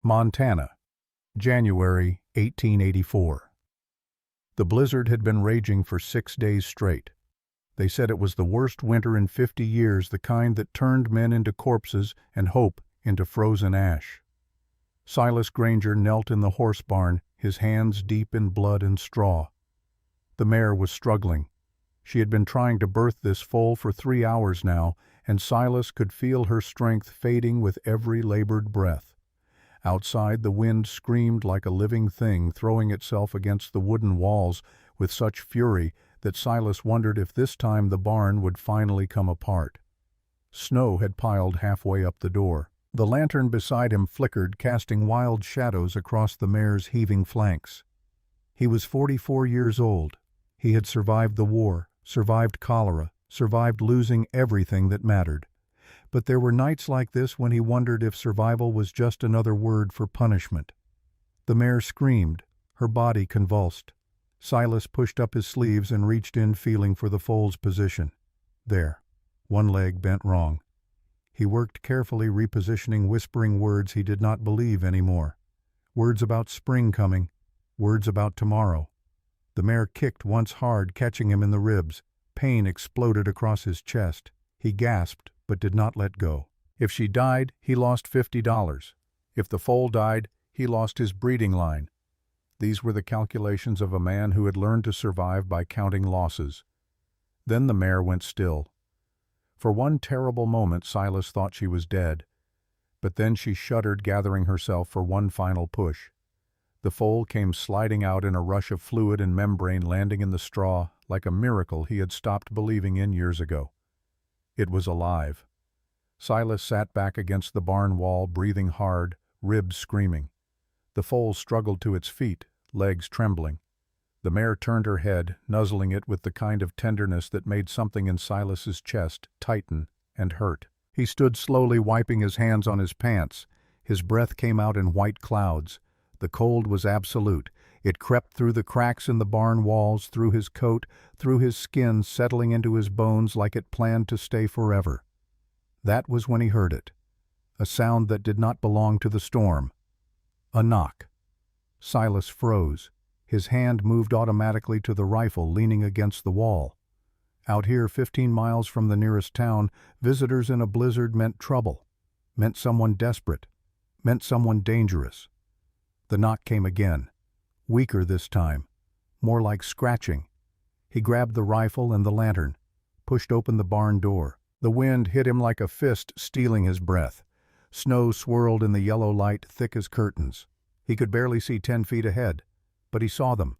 Montana, January 1884. The blizzard had been raging for 6 days straight. They said it was the worst winter in 50 years, the kind that turned men into corpses and hope into frozen ash. Silas Granger knelt in the horse barn, his hands deep in blood and straw. The mare was struggling. She had been trying to birth this foal for 3 hours now, and Silas could feel her strength fading with every labored breath. Outside, the wind screamed like a living thing, throwing itself against the wooden walls with such fury that Silas wondered if this time the barn would finally come apart. Snow had piled halfway up the door. The lantern beside him flickered, casting wild shadows across the mare's heaving flanks. He was 44 years old. He had survived the war, survived cholera, survived losing everything that mattered. But there were nights like this when he wondered if survival was just another word for punishment. The mare screamed, her body convulsed. Silas pushed up his sleeves and reached in, feeling for the foal's position. There, one leg bent wrong. He worked carefully, repositioning, whispering words he did not believe anymore. Words about spring coming, words about tomorrow. The mare kicked once hard, catching him in the ribs. Pain exploded across his chest. He gasped, but did not let go. If she died, he lost $50. If the foal died, he lost his breeding line. These were the calculations of a man who had learned to survive by counting losses. Then the mare went still. For one terrible moment Silas thought she was dead, but then she shuddered, gathering herself for one final push. The foal came sliding out in a rush of fluid and membrane, landing in the straw like a miracle he had stopped believing in years ago. It was alive. Silas sat back against the barn wall, breathing hard, ribs screaming. The foal struggled to its feet, legs trembling. The mare turned her head, nuzzling it with the kind of tenderness that made something in Silas's chest tighten and hurt. He stood slowly, wiping his hands on his pants. His breath came out in white clouds. The cold was absolute. It crept through the cracks in the barn walls, through his coat, through his skin, settling into his bones like it planned to stay forever. That was when he heard it. A sound that did not belong to the storm. A knock. Silas froze. His hand moved automatically to the rifle leaning against the wall. Out here, 15 miles from the nearest town, visitors in a blizzard meant trouble, meant someone desperate, meant someone dangerous. The knock came again. Weaker this time, more like scratching. He grabbed the rifle and the lantern, pushed open the barn door. The wind hit him like a fist, stealing his breath. Snow swirled in the yellow light, thick as curtains. He could barely see 10 feet ahead, but he saw them.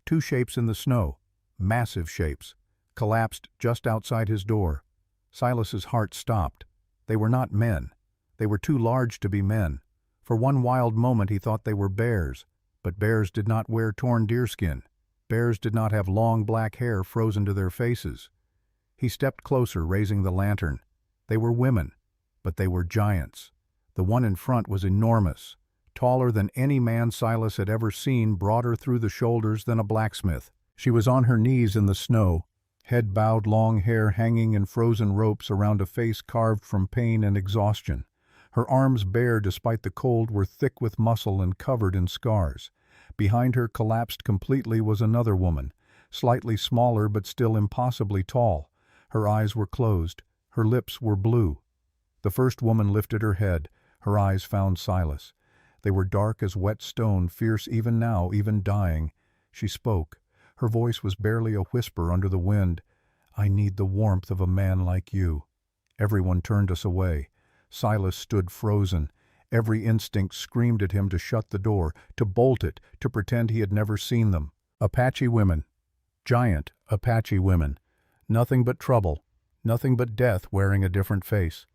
2 shapes in the snow, massive shapes, collapsed just outside his door. Silas's heart stopped. They were not men. They were too large to be men. For one wild moment he thought they were bears. But bears did not wear torn deerskin. Bears did not have long black hair frozen to their faces. He stepped closer, raising the lantern. They were women, but they were giants. The one in front was enormous, taller than any man Silas had ever seen, broader through the shoulders than a blacksmith. She was on her knees in the snow, head bowed, long hair hanging in frozen ropes around a face carved from pain and exhaustion. Her arms, bare despite the cold, were thick with muscle and covered in scars. Behind her, collapsed completely, was another woman, slightly smaller but still impossibly tall. Her eyes were closed. Her lips were blue. The first woman lifted her head. Her eyes found Silas. They were dark as wet stone, fierce even now, even dying. She spoke. Her voice was barely a whisper under the wind. "I need the warmth of a man like you." Everyone turned us away. Silas stood frozen. Every instinct screamed at him to shut the door, to bolt it, to pretend he had never seen them. Apache women. Giant Apache women. Nothing but trouble, nothing but death, wearing a different face.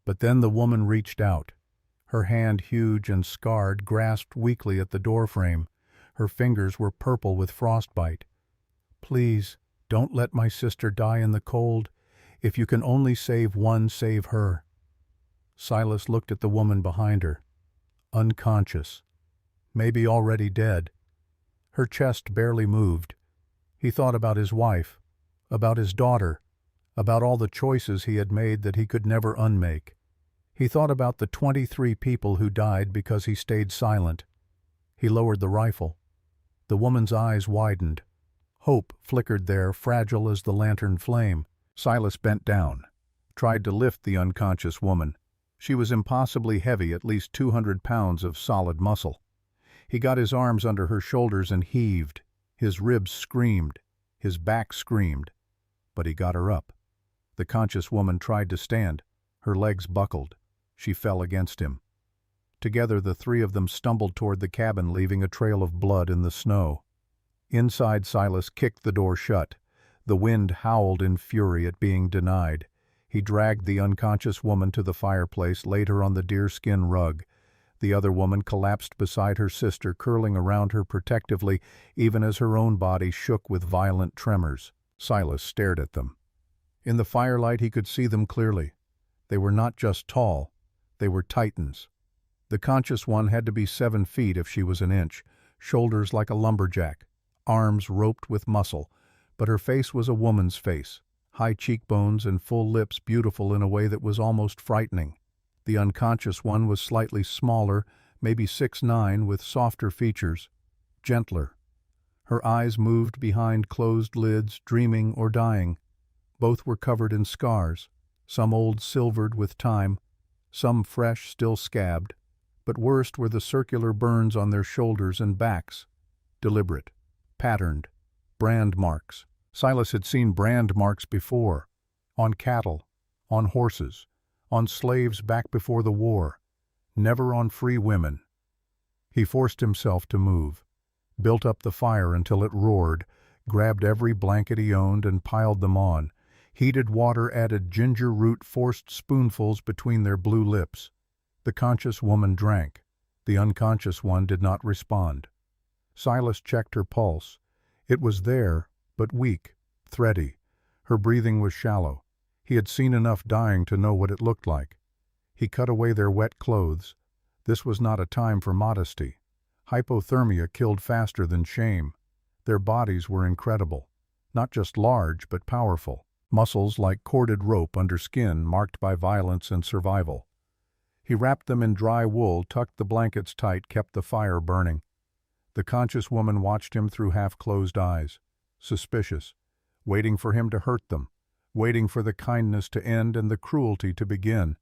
But then the woman reached out. Her hand, huge and scarred, grasped weakly at the doorframe. Her fingers were purple with frostbite. "Please, don't let my sister die in the cold. If you can only save one, save her." Silas looked at the woman behind her. Unconscious. Maybe already dead. Her chest barely moved. He thought about his wife, about his daughter, about all the choices he had made that he could never unmake. He thought about the 23 people who died because he stayed silent. He lowered the rifle. The woman's eyes widened. Hope flickered there, fragile as the lantern flame. Silas bent down, tried to lift the unconscious woman. She was impossibly heavy, at least 200 pounds of solid muscle. He got his arms under her shoulders and heaved. His ribs screamed. His back screamed. But he got her up. The conscious woman tried to stand. Her legs buckled. She fell against him. Together the three of them stumbled toward the cabin, leaving a trail of blood in the snow. Inside, Silas kicked the door shut. The wind howled in fury at being denied. He dragged the unconscious woman to the fireplace, laid her on the deerskin rug. The other woman collapsed beside her sister, curling around her protectively, even as her own body shook with violent tremors. Silas stared at them. In the firelight he could see them clearly. They were not just tall, they were titans. The conscious one had to be 7 feet if she was an inch, shoulders like a lumberjack, arms roped with muscle, but her face was a woman's face, high cheekbones and full lips, beautiful in a way that was almost frightening. The unconscious one was slightly smaller, maybe 6'9", with softer features, gentler. Her eyes moved behind closed lids, dreaming or dying. Both were covered in scars, some old silvered with time, some fresh, still scabbed, but worst were the circular burns on their shoulders and backs, deliberate, patterned, brand marks. Silas had seen brand marks before, on cattle, on horses, on slaves back before the war, never on free women. He forced himself to move, built up the fire until it roared, grabbed every blanket he owned and piled them on. Heated water added ginger root, forced spoonfuls between their blue lips. The conscious woman drank. The unconscious one did not respond. Silas checked her pulse. It was there, but weak, thready. Her breathing was shallow. He had seen enough dying to know what it looked like. He cut away their wet clothes. This was not a time for modesty. Hypothermia killed faster than shame. Their bodies were incredible. Not just large, but powerful. Muscles like corded rope under skin marked by violence and survival. He wrapped them in dry wool, tucked the blankets tight, kept the fire burning. The conscious woman watched him through half-closed eyes, suspicious, waiting for him to hurt them, waiting for the kindness to end and the cruelty to begin.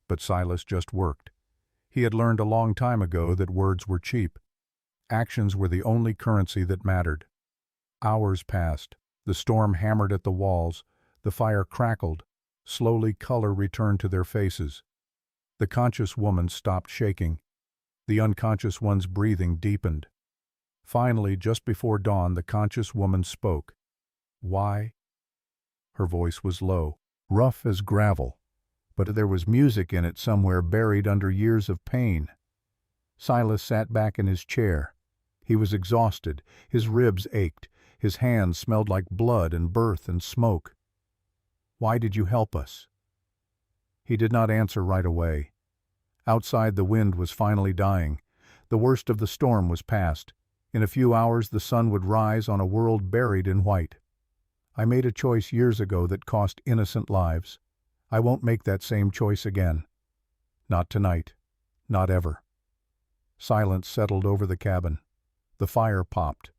But Silas just worked. He had learned a long time ago that words were cheap. Actions were the only currency that mattered. Hours passed. The storm hammered at the walls. The fire crackled. Slowly color returned to their faces. The conscious woman stopped shaking. The unconscious one's breathing deepened. Finally, just before dawn, the conscious woman spoke. "Why?" Her voice was low, rough as gravel, but there was music in it somewhere buried under years of pain. Silas sat back in his chair. He was exhausted. His ribs ached. His hands smelled like blood and birth and smoke. "Why did you help us?" He did not answer right away. Outside, the wind was finally dying. The worst of the storm was past. In a few hours the sun would rise on a world buried in white. "I made a choice years ago that cost innocent lives. I won't make that same choice again. Not tonight. Not ever." Silence settled over the cabin. The fire popped.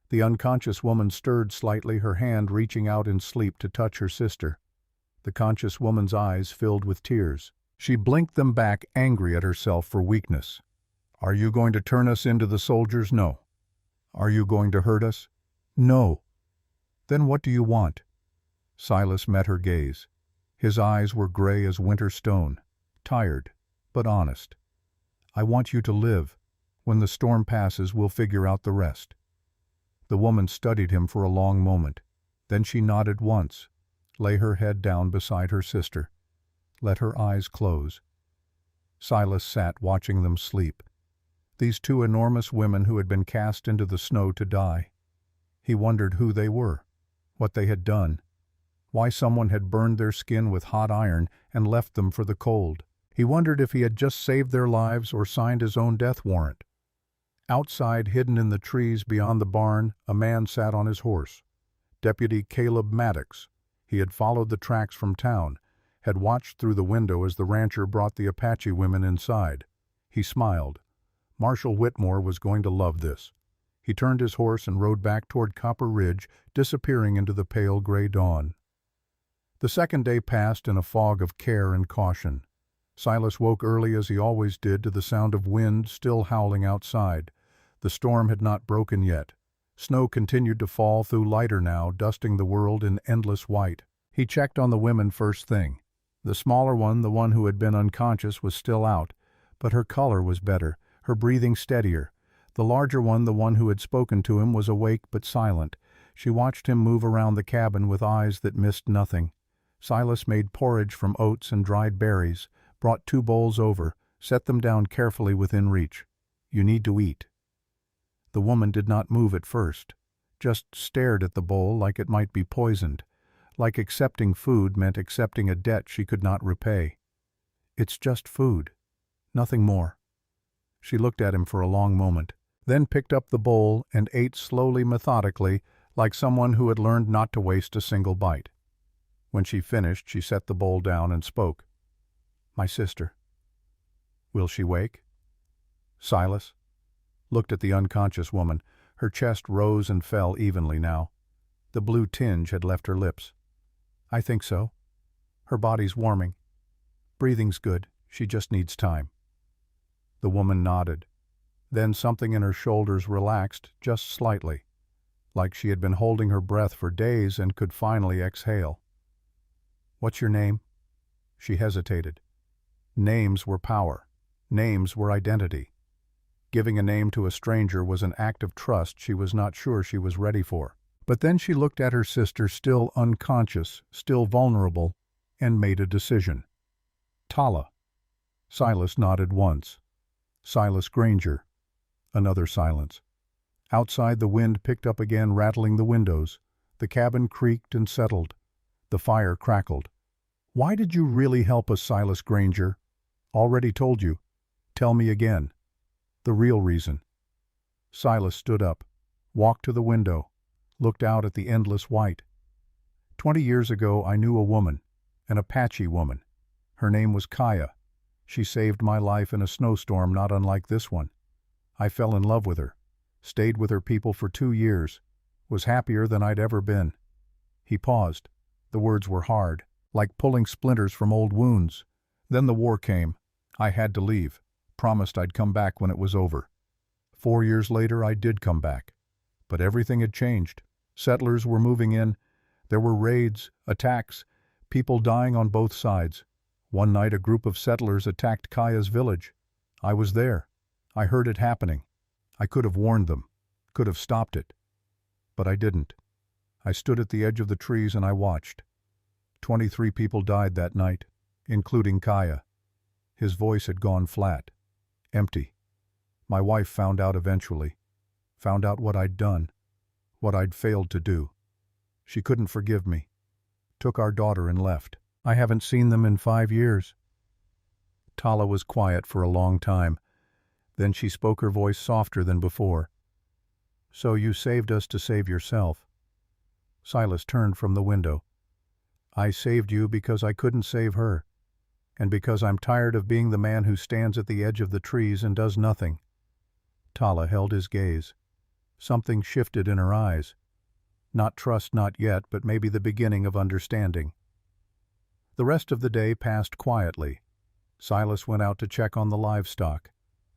The unconscious woman stirred slightly, her hand reaching out in sleep to touch her sister. The conscious woman's eyes filled with tears. She blinked them back, angry at herself for weakness. "Are you going to turn us into the soldiers? No. Are you going to hurt us? No. Then what do you want?" Silas met her gaze. His eyes were gray as winter stone, tired, but honest. "I want you to live. When the storm passes, we'll figure out the rest." The woman studied him for a long moment. Then she nodded once, lay her head down beside her sister, let her eyes close. Silas sat watching them sleep. These two enormous women who had been cast into the snow to die. He wondered who they were, what they had done, why someone had burned their skin with hot iron and left them for the cold. He wondered if he had just saved their lives or signed his own death warrant. Outside, hidden in the trees beyond the barn, a man sat on his horse. Deputy Caleb Maddox. He had followed the tracks from town, had watched through the window as the rancher brought the Apache women inside. He smiled. Marshal Whitmore was going to love this. He turned his horse and rode back toward Copper Ridge, disappearing into the pale gray dawn. The second day passed in a fog of care and caution. Silas woke early as he always did to the sound of wind still howling outside. The storm had not broken yet. Snow continued to fall, though lighter now, dusting the world in endless white. He checked on the women first thing. The smaller one, the one who had been unconscious, was still out, but her color was better, her breathing steadier. The larger one, the one who had spoken to him, was awake but silent. She watched him move around the cabin with eyes that missed nothing. Silas made porridge from oats and dried berries, brought 2 bowls over, set them down carefully within reach. "You need to eat." The woman did not move at first, just stared at the bowl like it might be poisoned, like accepting food meant accepting a debt she could not repay. "It's just food, nothing more." She looked at him for a long moment, then picked up the bowl and ate slowly, methodically, like someone who had learned not to waste a single bite. When she finished, she set the bowl down and spoke. "My sister." "Will she wake?" Silas looked at the unconscious woman. Her chest rose and fell evenly now. The blue tinge had left her lips. "I think so. Her body's warming. Breathing's good. She just needs time." The woman nodded. Then something in her shoulders relaxed just slightly, like she had been holding her breath for days and could finally exhale. "What's your name?" She hesitated. Names were power. Names were identity. Giving a name to a stranger was an act of trust she was not sure she was ready for. But then she looked at her sister, still unconscious, still vulnerable, and made a decision. "Tala." Silas nodded once. "Silas Granger." Another silence. Outside, the wind picked up again, rattling the windows. The cabin creaked and settled. The fire crackled. "Why did you really help us, Silas Granger?" "Already told you." "Tell me again." "The real reason." Silas stood up, walked to the window, looked out at the endless white. 20 years ago I knew a woman, an Apache woman. Her name was Kaya. She saved my life in a snowstorm not unlike this one. I fell in love with her, stayed with her people for 2 years, was happier than I'd ever been. He paused. The words were hard, like pulling splinters from old wounds. Then the war came. I had to leave, promised I'd come back when it was over. 4 years later I did come back. But everything had changed. Settlers were moving in. There were raids, attacks, people dying on both sides. One night a group of settlers attacked Kaya's village. I was there. I heard it happening. I could have warned them, could have stopped it. But I didn't. I stood at the edge of the trees and I watched. 23 people died that night, including Kaya. His voice had gone flat, empty. My wife found out eventually. Found out what I'd done, what I'd failed to do. She couldn't forgive me. Took our daughter and left. I haven't seen them in 5 years. Tala was quiet for a long time. Then she spoke, her voice softer than before. "So you saved us to save yourself." Silas turned from the window. "I saved you because I couldn't save her, and because I'm tired of being the man who stands at the edge of the trees and does nothing." Tala held his gaze. Something shifted in her eyes. Not trust, not yet, but maybe the beginning of understanding. The rest of the day passed quietly. Silas went out to check on the livestock.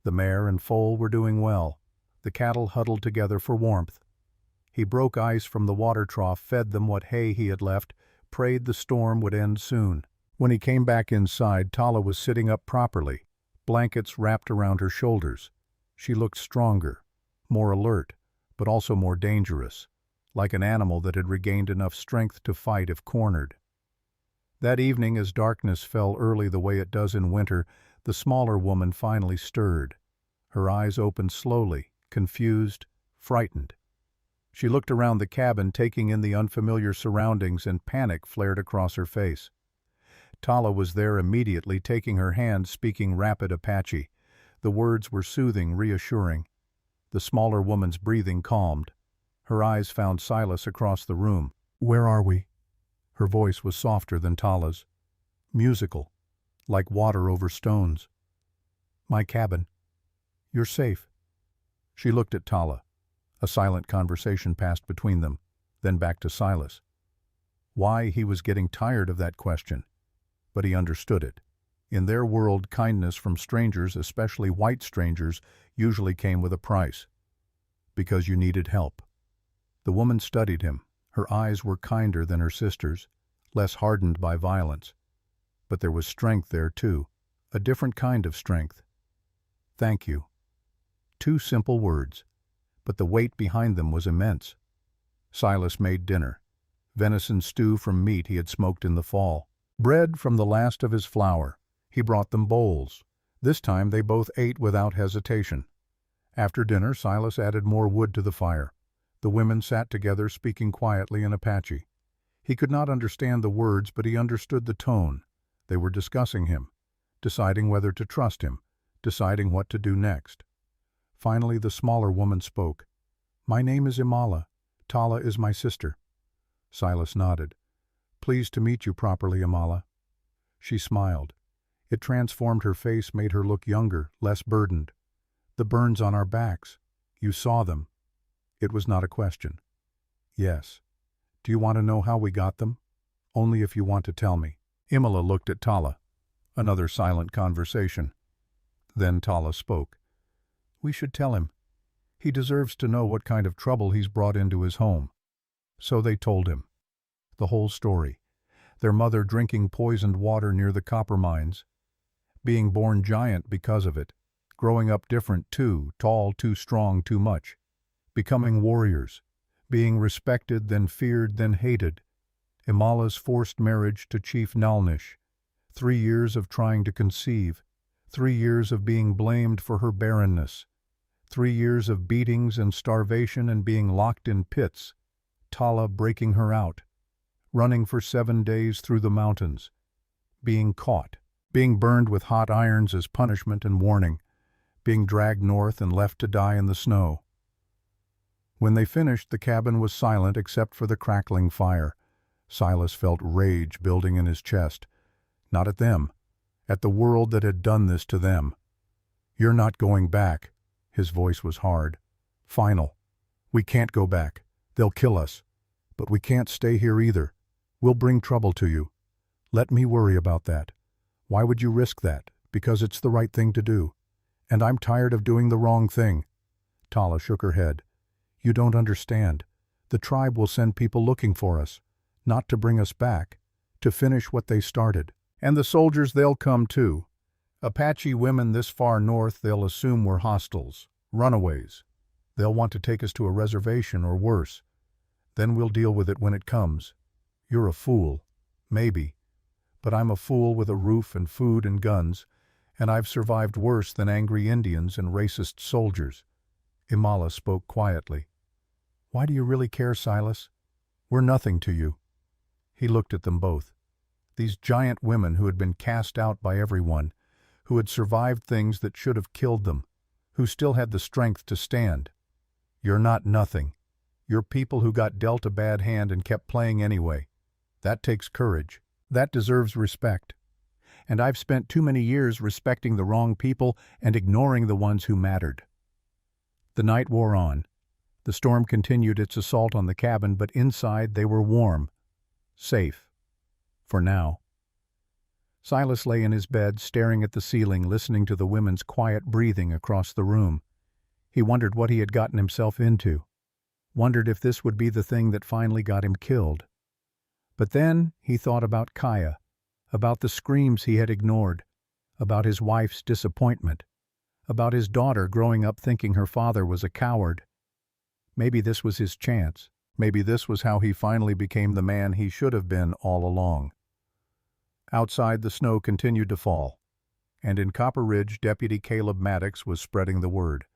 The mare and foal were doing well. The cattle huddled together for warmth. He broke ice from the water trough, fed them what hay he had left, prayed the storm would end soon. When he came back inside, Tala was sitting up properly, blankets wrapped around her shoulders. She looked stronger, more alert, but also more dangerous, like an animal that had regained enough strength to fight if cornered. That evening, as darkness fell early the way it does in winter, the smaller woman finally stirred. Her eyes opened slowly, confused, frightened. She looked around the cabin, taking in the unfamiliar surroundings, and panic flared across her face. Tala was there immediately, taking her hand, speaking rapid Apache. The words were soothing, reassuring. The smaller woman's breathing calmed. Her eyes found Silas across the room. "Where are we?" Her voice was softer than Tala's. musical, like water over stones. "My cabin. You're safe." She looked at Tala. A silent conversation passed between them, then back to Silas. Why, he was getting tired of that question. But he understood it. In their world, kindness from strangers, especially white strangers, usually came with a price. Because you needed help. The woman studied him. Her eyes were kinder than her sister's, less hardened by violence. But there was strength there too, a different kind of strength. "Thank you." 2 simple words, but the weight behind them was immense. Silas made dinner. Venison stew from meat he had smoked in the fall. Bread from the last of his flour. He brought them bowls. This time they both ate without hesitation. After dinner, Silas added more wood to the fire. The women sat together speaking quietly in Apache. He could not understand the words, but he understood the tone. They were discussing him, deciding whether to trust him, deciding what to do next. Finally, the smaller woman spoke. "My name is Imala. Tala is my sister." Silas nodded. "Pleased to meet you properly, Imala." She smiled. It transformed her face, made her look younger, less burdened. "The burns on our backs. You saw them." It was not a question. "Yes. Do you want to know how we got them?" "Only if you want to tell me." Imala looked at Tala. Another silent conversation. Then Tala spoke. "We should tell him. He deserves to know what kind of trouble he's brought into his home." So they told him. The whole story. Their mother drinking poisoned water near the copper mines. Being born giant because of it. Growing up different too, tall, too strong, too much. Becoming warriors. Being respected, then feared, then hated. Imala's forced marriage to Chief Nalnish. 3 years of trying to conceive. 3 years of being blamed for her barrenness. 3 years of beatings and starvation and being locked in pits. Tala breaking her out. Running for 7 days through the mountains. Being caught. Being burned with hot irons as punishment and warning. Being dragged north and left to die in the snow. When they finished, the cabin was silent except for the crackling fire. Silas felt rage building in his chest. Not at them. At the world that had done this to them. "You're not going back." His voice was hard. "Final. We can't go back. They'll kill us. But we can't stay here either. We'll bring trouble to you. Let me worry about that. Why would you risk that? Because it's the right thing to do. And I'm tired of doing the wrong thing." Tala shook her head. "You don't understand. The tribe will send people looking for us. Not to bring us back. To finish what they started. And the soldiers, they'll come too. Apache women this far north they'll assume we're hostiles. Runaways. They'll want to take us to a reservation or worse. Then we'll deal with it when it comes. You're a fool. Maybe. But I'm a fool with a roof and food and guns, and I've survived worse than angry Indians and racist soldiers." Imala spoke quietly. "Why do you really care, Silas? We're nothing to you." He looked at them both. These giant women who had been cast out by everyone, who had survived things that should have killed them, who still had the strength to stand. "You're not nothing. You're people who got dealt a bad hand and kept playing anyway. That takes courage. That deserves respect. And I've spent too many years respecting the wrong people and ignoring the ones who mattered." The night wore on. The storm continued its assault on the cabin, but inside they were warm. Safe. For now. Silas lay in his bed, staring at the ceiling, listening to the women's quiet breathing across the room. He wondered what he had gotten himself into. Wondered if this would be the thing that finally got him killed. But then he thought about Kaya, about the screams he had ignored, about his wife's disappointment, about his daughter growing up thinking her father was a coward. Maybe this was his chance. Maybe this was how he finally became the man he should have been all along. Outside, the snow continued to fall, and in Copper Ridge, Deputy Caleb Maddox was spreading the word.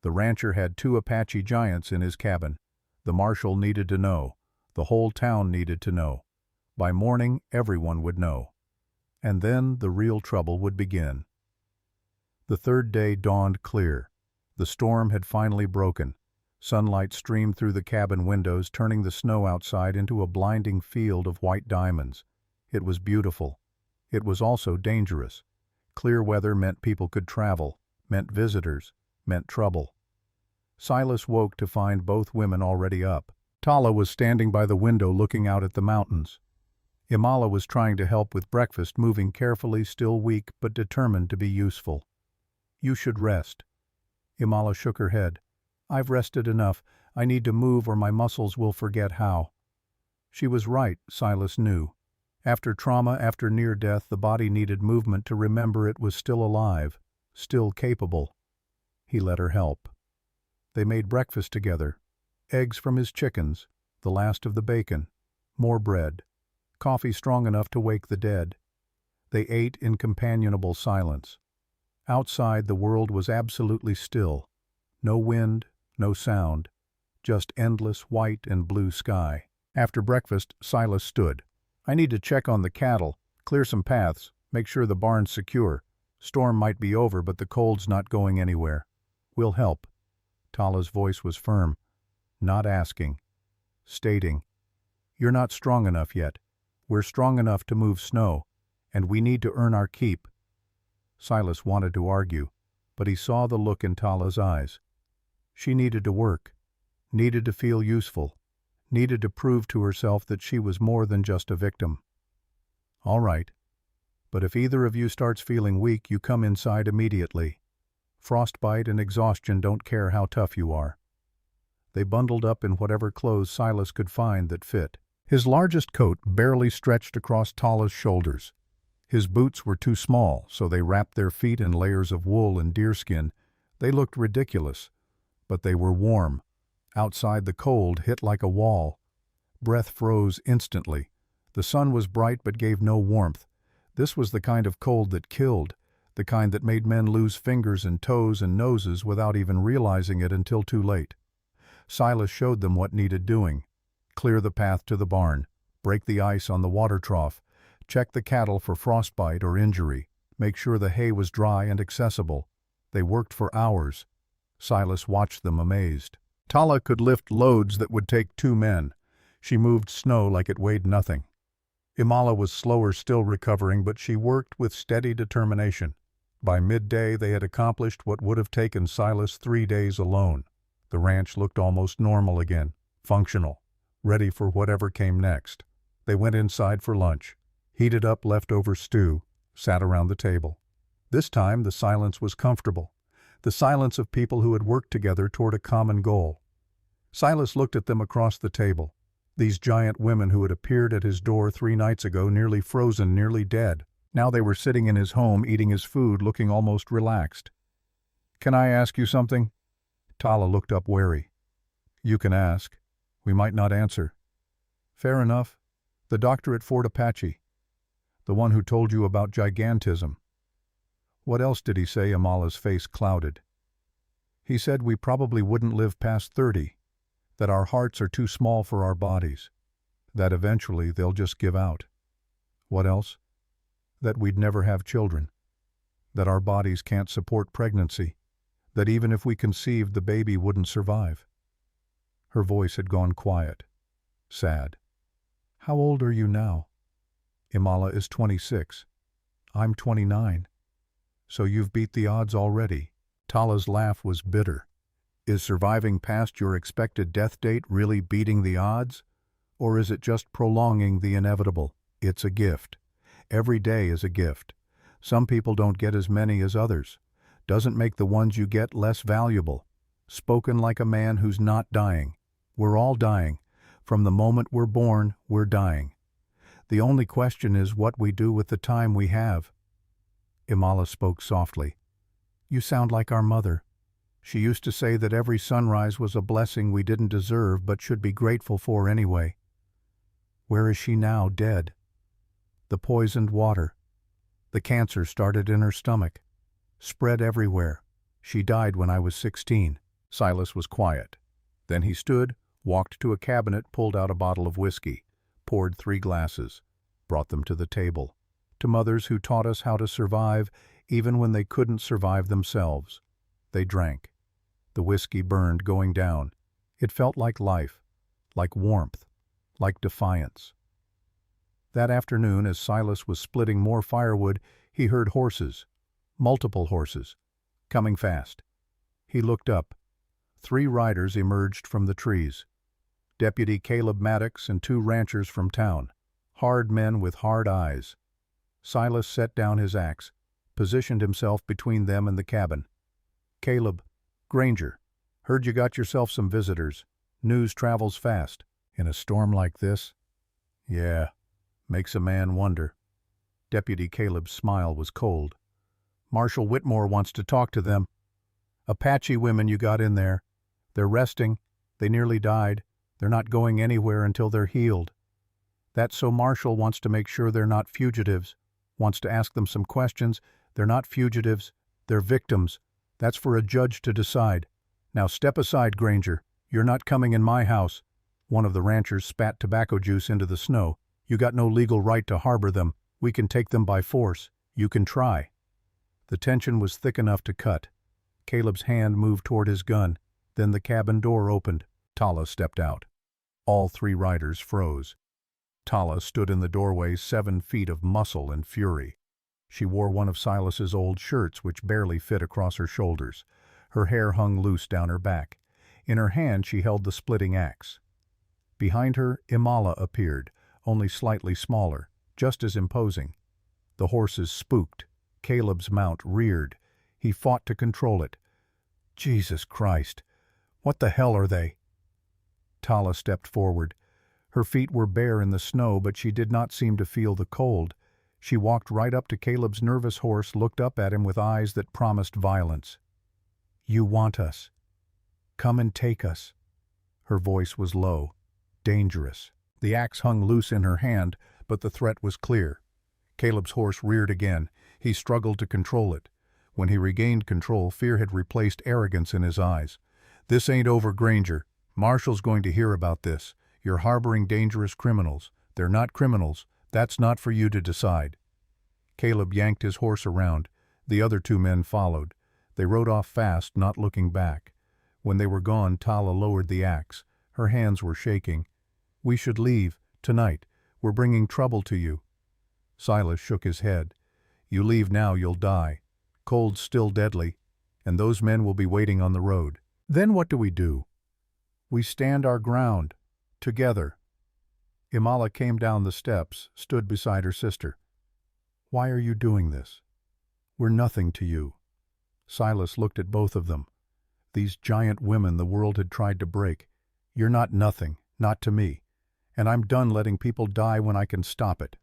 The rancher had 2 Apache giants in his cabin. The marshal needed to know. The whole town needed to know. By morning, everyone would know. And then the real trouble would begin. The 3rd day dawned clear. The storm had finally broken. Sunlight streamed through the cabin windows, turning the snow outside into a blinding field of white diamonds. It was beautiful. It was also dangerous. Clear weather meant people could travel, meant visitors, meant trouble. Silas woke to find both women already up. Tala was standing by the window looking out at the mountains. Imala was trying to help with breakfast, moving carefully, still weak but determined to be useful. "You should rest." Imala shook her head. "I've rested enough. I need to move or my muscles will forget how." She was right, Silas knew. After trauma, after near death, the body needed movement to remember it was still alive, still capable. He let her help. They made breakfast together. Eggs from his chickens, the last of the bacon, more bread, coffee strong enough to wake the dead. They ate in companionable silence. Outside, the world was absolutely still. No wind, no sound, just endless white and blue sky. After breakfast, Silas stood. "I need to check on the cattle, clear some paths, make sure the barn's secure. Storm might be over, but the cold's not going anywhere. We'll help." Tala's voice was firm, not asking, stating, "You're not strong enough yet. We're strong enough to move snow, and we need to earn our keep." Silas wanted to argue, but he saw the look in Tala's eyes. She needed to work, needed to feel useful, needed to prove to herself that she was more than just a victim. "All right, but if either of you starts feeling weak, you come inside immediately. Frostbite and exhaustion don't care how tough you are." They bundled up in whatever clothes Silas could find that fit. His largest coat barely stretched across Tala's shoulders. His boots were too small, so they wrapped their feet in layers of wool and deerskin. They looked ridiculous, but they were warm. Outside, the cold hit like a wall. Breath froze instantly. The sun was bright but gave no warmth. This was the kind of cold that killed, the kind that made men lose fingers and toes and noses without even realizing it until too late. Silas showed them what needed doing. Clear the path to the barn, break the ice on the water trough, check the cattle for frostbite or injury, make sure the hay was dry and accessible. They worked for hours. Silas watched them amazed. Tala could lift loads that would take 2 men. She moved snow like it weighed nothing. Imala was slower, still recovering, but she worked with steady determination. By midday, they had accomplished what would have taken Silas 3 days alone. The ranch looked almost normal again, functional, ready for whatever came next. They went inside for lunch, heated up leftover stew, sat around the table. This time, the silence was comfortable, the silence of people who had worked together toward a common goal. Silas looked at them across the table, these giant women who had appeared at his door 3 nights ago, nearly frozen, nearly dead. Now they were sitting in his home, eating his food, looking almost relaxed. "Can I ask you something?" Tala looked up wary. "You can ask. We might not answer." "Fair enough. The doctor at Fort Apache. The one who told you about gigantism. What else did he say?" Amala's face clouded. "He said we probably wouldn't live past 30, that our hearts are too small for our bodies, that eventually they'll just give out." "What else?" "That we'd never have children, that our bodies can't support pregnancy, that even if we conceived, the baby wouldn't survive." Her voice had gone quiet, sad. "How old are you now?" "Imala is 26. I'm 29. So you've beat the odds already." Tala's laugh was bitter. "Is surviving past your expected death date really beating the odds? Or is it just prolonging the inevitable? It's a gift. Every day is a gift. Some people don't get as many as others. Doesn't make the ones you get less valuable. Spoken like a man who's not dying. We're all dying. From the moment we're born, we're dying. The only question is what we do with the time we have." Imala spoke softly. "You sound like our mother. She used to say that every sunrise was a blessing we didn't deserve but should be grateful for anyway. Where is she now, dead? The poisoned water. The cancer started in her stomach. Spread everywhere. She died when I was 16. Silas was quiet. Then he stood, walked to a cabinet, pulled out a bottle of whiskey, poured 3 glasses, brought them to the table. To mothers who taught us how to survive even when they couldn't survive themselves. They drank. The whiskey burned, going down. It felt like life, like warmth, like defiance. That afternoon, as Silas was splitting more firewood, he heard horses, multiple horses, coming fast. He looked up. 3 riders emerged from the trees. Deputy Caleb Maddox and 2 ranchers from town, hard men with hard eyes. Silas set down his axe, positioned himself between them and the cabin. "Caleb, Granger, heard you got yourself some visitors. News travels fast. In a storm like this?" "Yeah, makes a man wonder." Deputy Caleb's smile was cold. "Marshal Whitmore wants to talk to them. Apache women you got in there. They're resting. They nearly died. They're not going anywhere until they're healed. That's so Marshal wants to make sure they're not fugitives. Wants to ask them some questions. They're not fugitives. They're victims. That's for a judge to decide. Now step aside, Granger. You're not coming in my house." One of the ranchers spat tobacco juice into the snow. "You got no legal right to harbor them. We can take them by force. You can try." The tension was thick enough to cut. Caleb's hand moved toward his gun. Then the cabin door opened. Tala stepped out. All 3 riders froze. Tala stood in the doorway, 7 feet of muscle and fury. She wore one of Silas's old shirts, which barely fit across her shoulders. Her hair hung loose down her back. In her hand she held the splitting axe. Behind her, Imala appeared, only slightly smaller, just as imposing. The horses spooked. Caleb's mount reared. He fought to control it. "Jesus Christ! What the hell are they?" Tala stepped forward. Her feet were bare in the snow, but she did not seem to feel the cold. She walked right up to Caleb's nervous horse, looked up at him with eyes that promised violence. "You want us. Come and take us." Her voice was low, dangerous. The axe hung loose in her hand, but the threat was clear. Caleb's horse reared again. He struggled to control it. When he regained control, fear had replaced arrogance in his eyes. "This ain't over, Granger. Marshal's going to hear about this. You're harboring dangerous criminals. They're not criminals. That's not for you to decide." Caleb yanked his horse around. The other 2 men followed. They rode off fast, not looking back. When they were gone, Tala lowered the axe. Her hands were shaking. "We should leave, tonight. We're bringing trouble to you." Silas shook his head. "You leave now, you'll die. Cold's still deadly, and those men will be waiting on the road. Then what do? We stand our ground, together." Imala came down the steps, stood beside her sister. "Why are you doing this? We're nothing to you." Silas looked at both of them. These giant women the world had tried to break. "You're not nothing, not to me, and I'm done letting people die when I can stop it."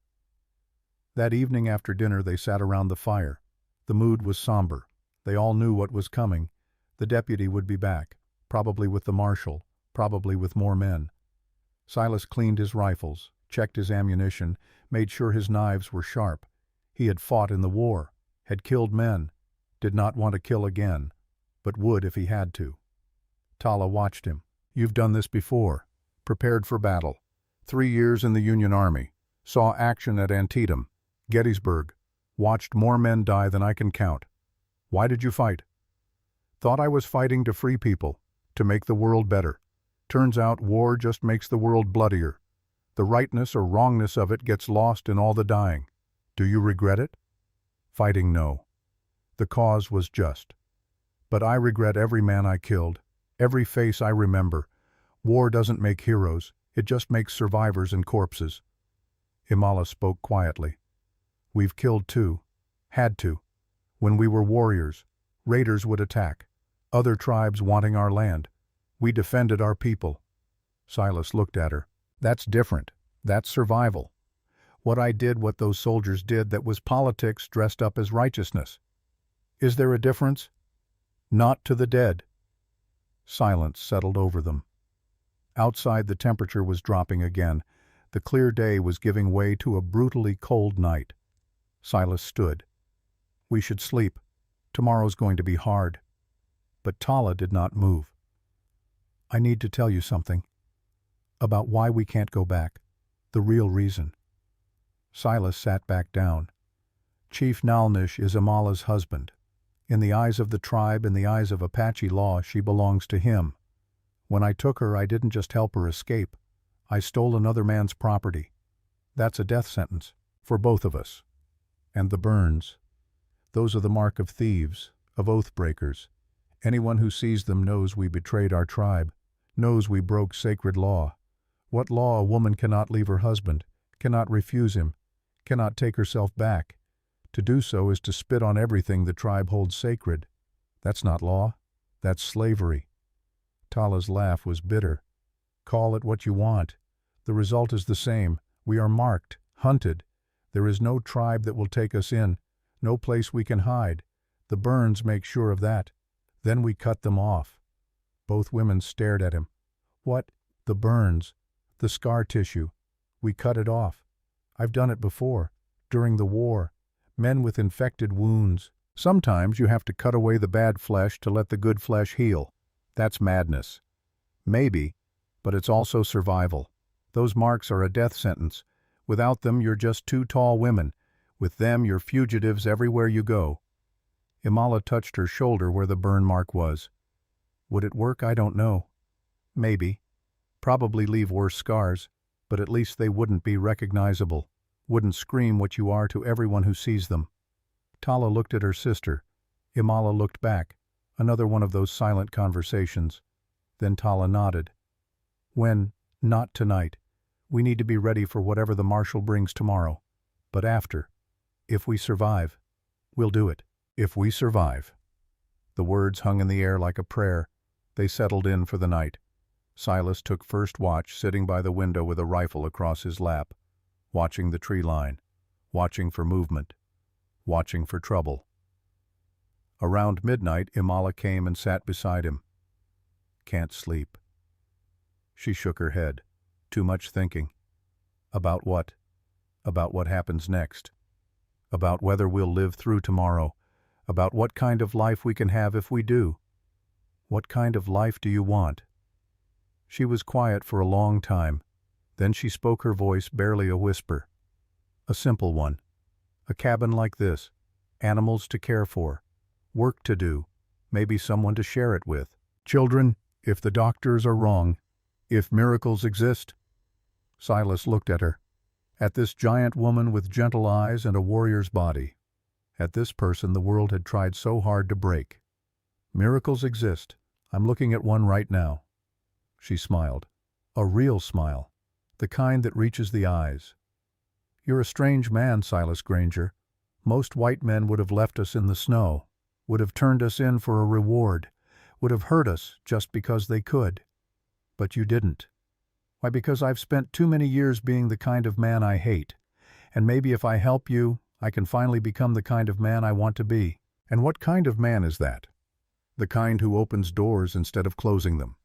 That evening after dinner they sat around the fire. The mood was somber. They all knew what was coming. The deputy would be back, probably with the marshal, probably with more men. Silas cleaned his rifles, checked his ammunition, made sure his knives were sharp. He had fought in the war, had killed men, did not want to kill again, but would if he had to. Tala watched him. "You've done this before. Prepared for battle. 3 years in the Union Army. Saw action at Antietam, Gettysburg. Watched more men die than I can count. Why did you fight?" "Thought I was fighting to free people, to make the world better. Turns out war just makes the world bloodier. The rightness or wrongness of it gets lost in all the dying. Do you regret it?" "Fighting, no. The cause was just. But I regret every man I killed, every face I remember. War doesn't make heroes, it just makes survivors and corpses." Imala spoke quietly. "We've killed too. Had to. When we were warriors, raiders would attack. Other tribes wanting our land. We defended our people." Silas looked at her. "That's different. That's survival. What I did, what those soldiers did, that was politics dressed up as righteousness. Is there a difference?" "Not to the dead." Silence settled over them. Outside the temperature was dropping again. The clear day was giving way to a brutally cold night. Silas stood. "We should sleep. Tomorrow's going to be hard." But Tala did not move. "I need to tell you something. About why we can't go back. The real reason." Silas sat back down. "Chief Nalnish is Imala's husband. In the eyes of the tribe, in the eyes of Apache law, she belongs to him. When I took her, I didn't just help her escape. I stole another man's property. That's a death sentence. For both of us. And the burns. Those are the mark of thieves, of oath breakers. Anyone who sees them knows we betrayed our tribe, knows we broke sacred law. What law? A woman cannot leave her husband, cannot refuse him, cannot take herself back. To do so is to spit on everything the tribe holds sacred. That's not law. That's slavery. Tala's laugh was bitter. Call it what you want. The result is the same. We are marked, hunted. There is no tribe that will take us in, no place we can hide. The burns make sure of that. Then we cut them off. Both women stared at him. What? The burns. The scar tissue. We cut it off. I've done it before. During the war. Men with infected wounds. Sometimes you have to cut away the bad flesh to let the good flesh heal. That's madness. Maybe, but it's also survival. Those marks are a death sentence. Without them, you're just two tall women. With them, you're fugitives everywhere you go. Imala touched her shoulder where the burn mark was. Would it work? I don't know. Maybe. Probably leave worse scars, but at least they wouldn't be recognizable, wouldn't scream what you are to everyone who sees them. Tala looked at her sister. Imala looked back. Another one of those silent conversations. Then Tala nodded. When? Not tonight. We need to be ready for whatever the marshal brings tomorrow. But after. If we survive. We'll do it. If we survive. The words hung in the air like a prayer. They settled in for the night. Silas took first watch, sitting by the window with a rifle across his lap, watching the tree line, watching for movement, watching for trouble. Around midnight, Imala came and sat beside him. Can't sleep. She shook her head. Too much thinking. About what? About what happens next. About whether we'll live through tomorrow. About what kind of life we can have if we do. What kind of life do you want? She was quiet for a long time. Then she spoke, her voice barely a whisper. A simple one. A cabin like this. Animals to care for. Work to do. Maybe someone to share it with. Children, if the doctors are wrong. If miracles exist. Silas looked at her. At this giant woman with gentle eyes and a warrior's body. At this person the world had tried so hard to break. Miracles exist. I'm looking at one right now. She smiled. A real smile. The kind that reaches the eyes. You're a strange man, Silas Granger. Most white men would have left us in the snow, would have turned us in for a reward, would have hurt us just because they could. But you didn't. Why, because I've spent too many years being the kind of man I hate. And maybe if I help you, I can finally become the kind of man I want to be. And what kind of man is that? The kind who opens doors instead of closing them.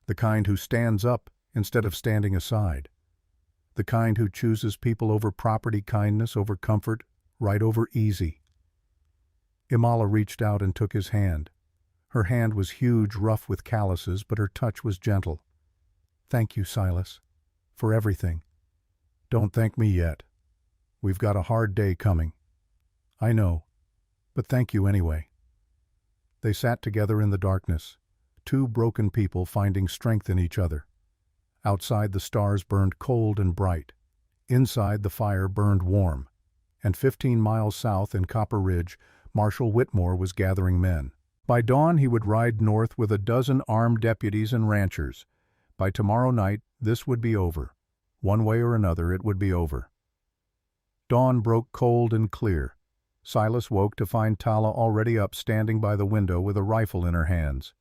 The kind who stands up instead of standing aside. The kind who chooses people over property, kindness over comfort, right over easy. Imala reached out and took his hand. Her hand was huge, rough with calluses, but her touch was gentle. Thank you, Silas, for everything. Don't thank me yet. We've got a hard day coming. I know, but thank you anyway. They sat together in the darkness, two broken people finding strength in each other. Outside the stars burned cold and bright. Inside the fire burned warm. And 15 miles south in Copper Ridge, Marshal Whitmore was gathering men. By dawn he would ride north with a dozen armed deputies and ranchers. By tomorrow night, this would be over. One way or another, it would be over. Dawn broke cold and clear. Silas woke to find Tala already up, standing by the window with a rifle in her hands.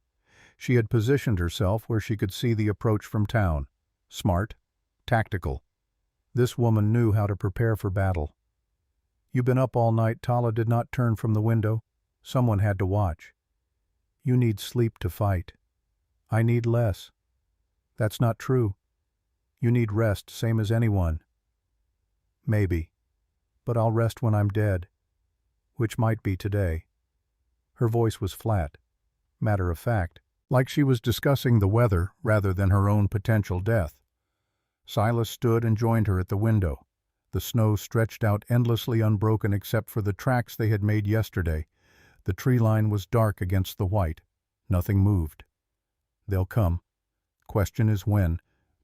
She had positioned herself where she could see the approach from town. Smart, tactical. This woman knew how to prepare for battle. "You've been up all night." Tala did not turn from the window. Someone had to watch. "You need sleep to fight." "I need less." "That's not true. You need rest, same as anyone." "Maybe. But I'll rest when I'm dead. Which might be today." Her voice was flat, matter of fact, like she was discussing the weather rather than her own potential death. Silas stood and joined her at the window. The snow stretched out endlessly, unbroken except for the tracks they had made yesterday. The tree line was dark against the white. Nothing moved. "They'll come. Question is when.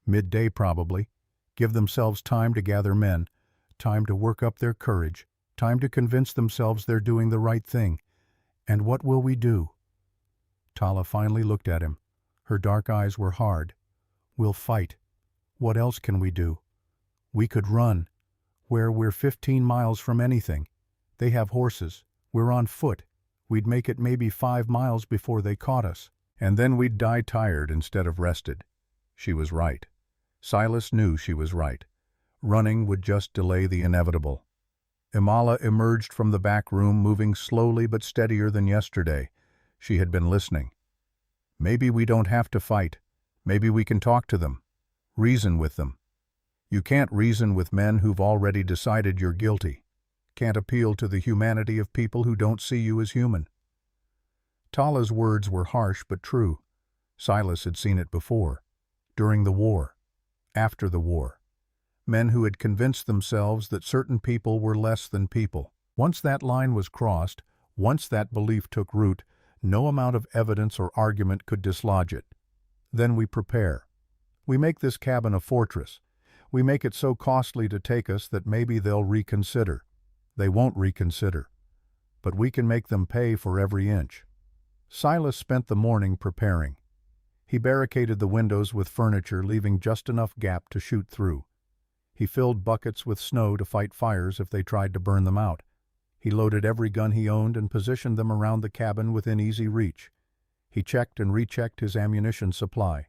Midday probably. give themselves time to gather men, time to work up their courage, time to convince themselves they're doing the right thing. And what will we do?" Tala finally looked at him. Her dark eyes were hard. "We'll fight. What else can we do? We could run. We're 15 miles from anything. They have horses. We're on foot. We'd make it maybe 5 miles before they caught us. And then we'd die tired instead of rested." She was right. Silas knew she was right. Running would just delay the inevitable. Imala emerged from the back room, moving slowly but steadier than yesterday. She had been listening. "Maybe we don't have to fight. Maybe we can talk to them. Reason with them. You can't reason with men who've already decided you're guilty. Can't appeal to the humanity of people who don't see you as human." Tala's words were harsh but true. Silas had seen it before. During the war. After the war. Men who had convinced themselves that certain people were less than people. Once that line was crossed, once that belief took root, no amount of evidence or argument could dislodge it. Then we prepare. We make this cabin a fortress. We make it so costly to take us that maybe they'll reconsider. They won't reconsider. But we can make them pay for every inch. Silas spent the morning preparing. He barricaded the windows with furniture, leaving just enough gap to shoot through. He filled buckets with snow to fight fires if they tried to burn them out. He loaded every gun he owned and positioned them around the cabin within easy reach. He checked and rechecked his ammunition supply.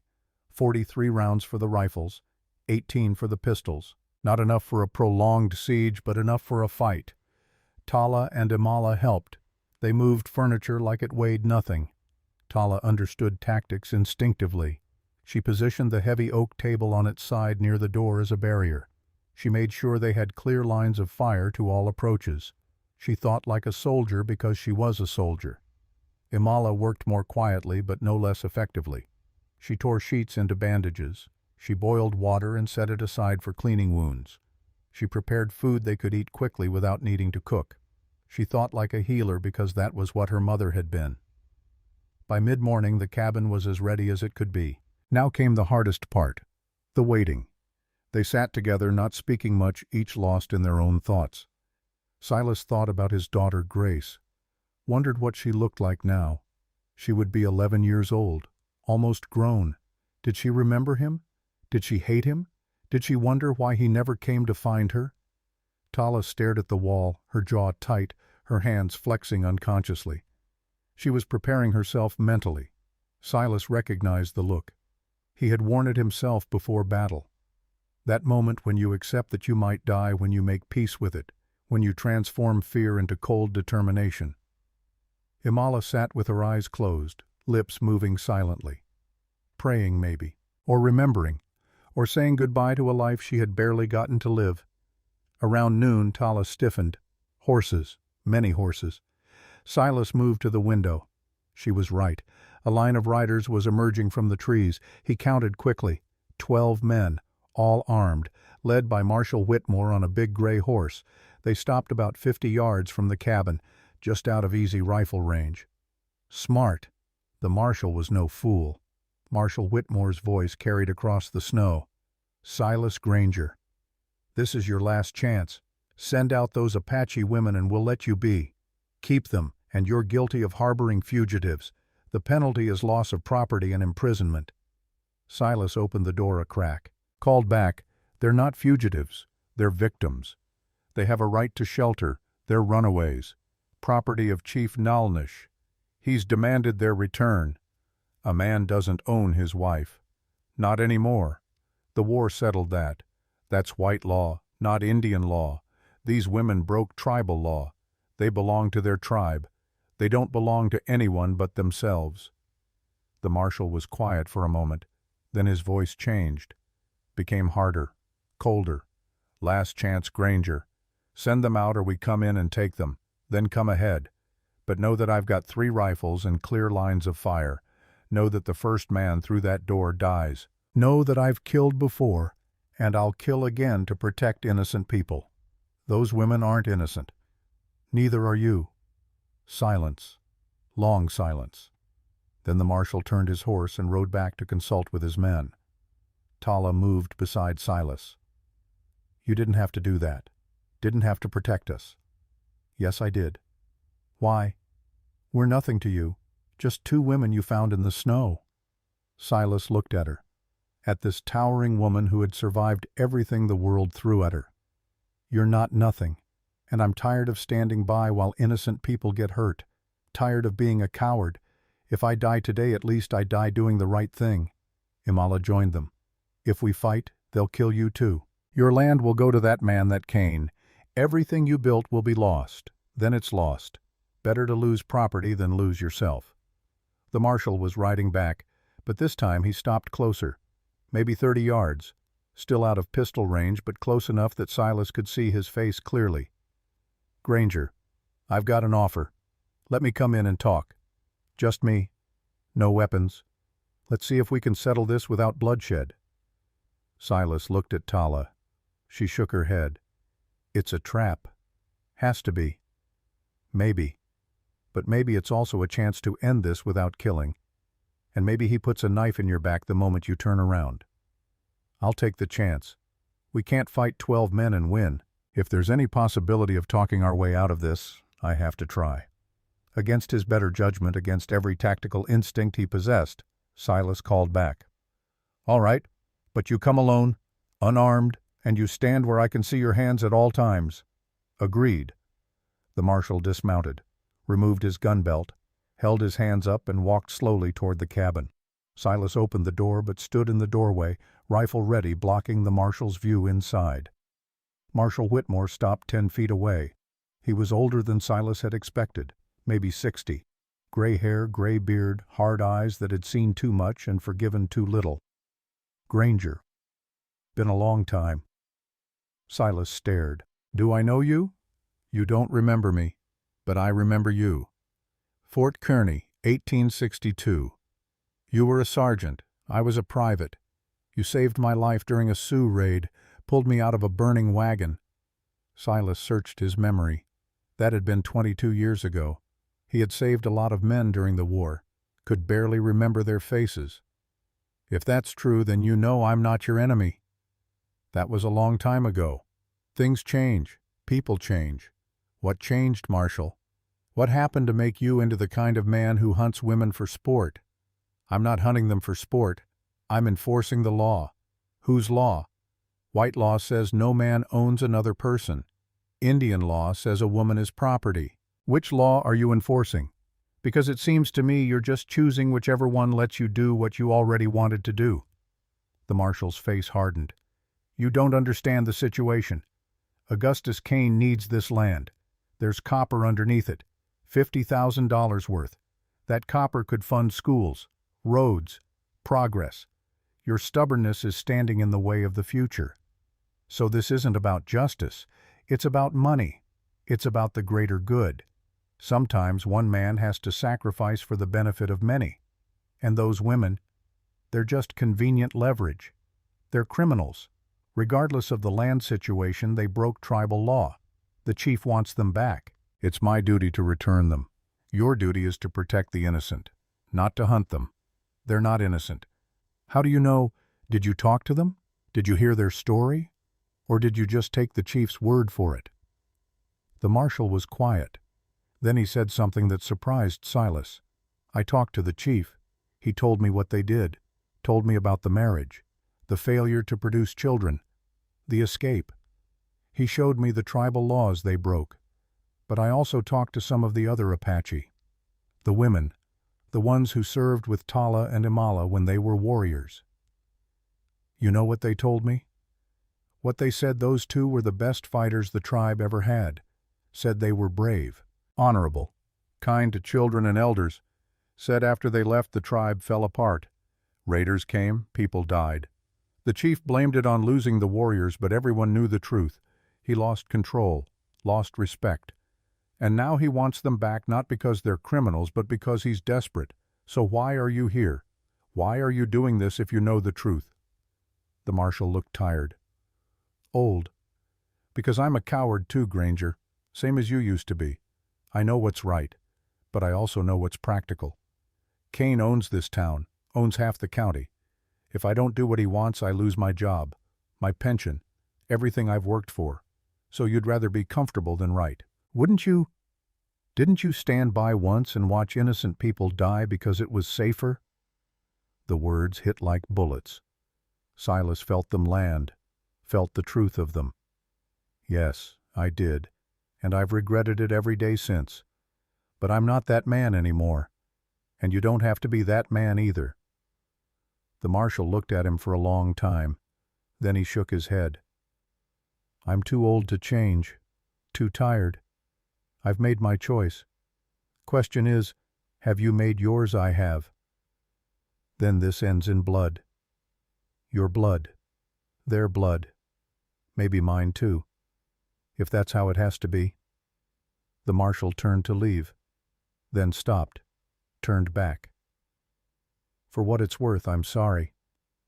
43 rounds for the rifles, 18 for the pistols. Not enough for a prolonged siege, but enough for a fight. Tala and Imala helped. They moved furniture like it weighed nothing. Tala understood tactics instinctively. She positioned the heavy oak table on its side near the door as a barrier. She made sure they had clear lines of fire to all approaches. She thought like a soldier because she was a soldier. Imala worked more quietly but no less effectively. She tore sheets into bandages. She boiled water and set it aside for cleaning wounds. She prepared food they could eat quickly without needing to cook. She thought like a healer because that was what her mother had been. By mid-morning the cabin was as ready as it could be. Now came the hardest part, the waiting. They sat together, not speaking much, each lost in their own thoughts. Silas thought about his daughter Grace, wondered what she looked like now. She would be 11 years old, almost grown. Did she remember him? Did she hate him? Did she wonder why he never came to find her? Tala stared at the wall, her jaw tight, her hands flexing unconsciously. She was preparing herself mentally. Silas recognized the look. He had worn it himself before battle. That moment when you accept that you might die, when you make peace with it, when you transform fear into cold determination. Imala sat with her eyes closed, lips moving silently. Praying maybe, or remembering, or saying goodbye to a life she had barely gotten to live. Around noon, Tala stiffened. Horses, many horses. Silas moved to the window. She was right. A line of riders was emerging from the trees. He counted quickly. 12 men, all armed, led by Marshal Whitmore on a big gray horse. They stopped about 50 yards from the cabin, just out of easy rifle range. Smart. The marshal was no fool. Marshal Whitmore's voice carried across the snow. "Silas Granger. This is your last chance. Send out those Apache women and we'll let you be. Keep them, and you're guilty of harboring fugitives. The penalty is loss of property and imprisonment." Silas opened the door a crack. Called back, "They're not fugitives. They're victims. They have a right to shelter. They're runaways. Property of Chief Nalnish. He's demanded their return. A man doesn't own his wife. Not anymore. The war settled that. That's white law, not Indian law. These women broke tribal law. They belong to their tribe. They don't belong to anyone but themselves." The marshal was quiet for a moment. Then his voice changed. Became harder, colder. "Last chance, Granger. Send them out or we come in and take them. Then come ahead. But know that I've got 3 rifles and clear lines of fire. Know that the first man through that door dies. Know that I've killed before, and I'll kill again to protect innocent people. Those women aren't innocent. Neither are you." Silence. Long silence. Then the marshal turned his horse and rode back to consult with his men. Tala moved beside Silas. You didn't have to do that. Didn't have to protect us. Yes, I did. Why? We're nothing to you. Just two women you found in the snow. Silas looked at her. At this towering woman who had survived everything the world threw at her. You're not nothing. And I'm tired of standing by while innocent people get hurt. Tired of being a coward. If I die today, at least I die doing the right thing. Imala joined them. If we fight, they'll kill you too. Your land will go to that man, that Cain. Everything you built will be lost. Then it's lost. Better to lose property than lose yourself. The marshal was riding back, but this time he stopped closer. Maybe 30 yards. Still out of pistol range, but close enough that Silas could see his face clearly. Granger, I've got an offer. Let me come in and talk. Just me. No weapons. Let's see if we can settle this without bloodshed. Silas looked at Tala. She shook her head. It's a trap. Has to be. Maybe. But maybe it's also a chance to end this without killing. And maybe he puts a knife in your back the moment you turn around. I'll take the chance. We can't fight 12 men and win. If there's any possibility of talking our way out of this, I have to try. Against his better judgment, against every tactical instinct he possessed, Silas called back. All right, but you come alone, unarmed, and you stand where I can see your hands at all times. Agreed. The marshal dismounted, removed his gun belt, held his hands up and walked slowly toward the cabin. Silas opened the door but stood in the doorway, rifle ready, blocking the marshal's view inside. Marshal Whitmore stopped 10 feet away. He was older than Silas had expected, maybe 60. Gray hair, gray beard, hard eyes that had seen too much and forgiven too little. Granger. Been a long time. Silas stared. Do I know you? You don't remember me, but I remember you. Fort Kearney, 1862. You were a sergeant. I was a private. You saved my life during a Sioux raid, pulled me out of a burning wagon. Silas searched his memory. That had been 22 years ago. He had saved a lot of men during the war, could barely remember their faces. If that's true, then you know I'm not your enemy. That was a long time ago. Things change. People change. What changed, Marshal? What happened to make you into the kind of man who hunts women for sport? I'm not hunting them for sport. I'm enforcing the law. Whose law? White law says no man owns another person. Indian law says a woman is property. Which law are you enforcing? Because it seems to me you're just choosing whichever one lets you do what you already wanted to do. The marshal's face hardened. You don't understand the situation. Augustus Cain needs this land. There's copper underneath it. $50,000 worth. That copper could fund schools, roads, progress. Your stubbornness is standing in the way of the future. So this isn't about justice. It's about money. It's about the greater good. Sometimes one man has to sacrifice for the benefit of many. And those women, they're just convenient leverage. They're criminals. Regardless of the land situation, they broke tribal law. The chief wants them back. It's my duty to return them. Your duty is to protect the innocent, not to hunt them. They're not innocent. How do you know? Did you talk to them? Did you hear their story? Or did you just take the chief's word for it? The marshal was quiet. Then he said something that surprised Silas. I talked to the chief. He told me what they did, told me about the marriage, the failure to produce children, the escape. He showed me the tribal laws they broke. But I also talked to some of the other Apache. The women, the ones who served with Tala and Imala when they were warriors. You know what they told me? What they said, those two were the best fighters the tribe ever had. Said they were brave, honorable, kind to children and elders. Said after they left, the tribe fell apart. Raiders came, people died. The chief blamed it on losing the warriors, but everyone knew the truth. He lost control, lost respect. And now he wants them back, not because they're criminals, but because he's desperate. So why are you here? Why are you doing this if you know the truth? The marshal looked tired. Old. Because I'm a coward too, Granger. Same as you used to be. I know what's right, but I also know what's practical. Cain owns this town, owns half the county. If I don't do what he wants, I lose my job, my pension, Everything I've worked for. So you'd rather be comfortable than right. Wouldn't you? Didn't you stand by once and watch innocent people die because it was safer? The words hit like bullets. Silas felt them land, felt the truth of them. Yes, I did, and I've regretted it every day since. But I'm not that man anymore, and you don't have to be that man either. The marshal looked at him for a long time. Then he shook his head. I'm too old to change, too tired. I've made my choice. Question is, have you made yours? I have. Then this ends in blood. Your blood. Their blood. Maybe mine too. If that's how it has to be. The marshal turned to leave, then stopped, turned back. For what it's worth, I'm sorry.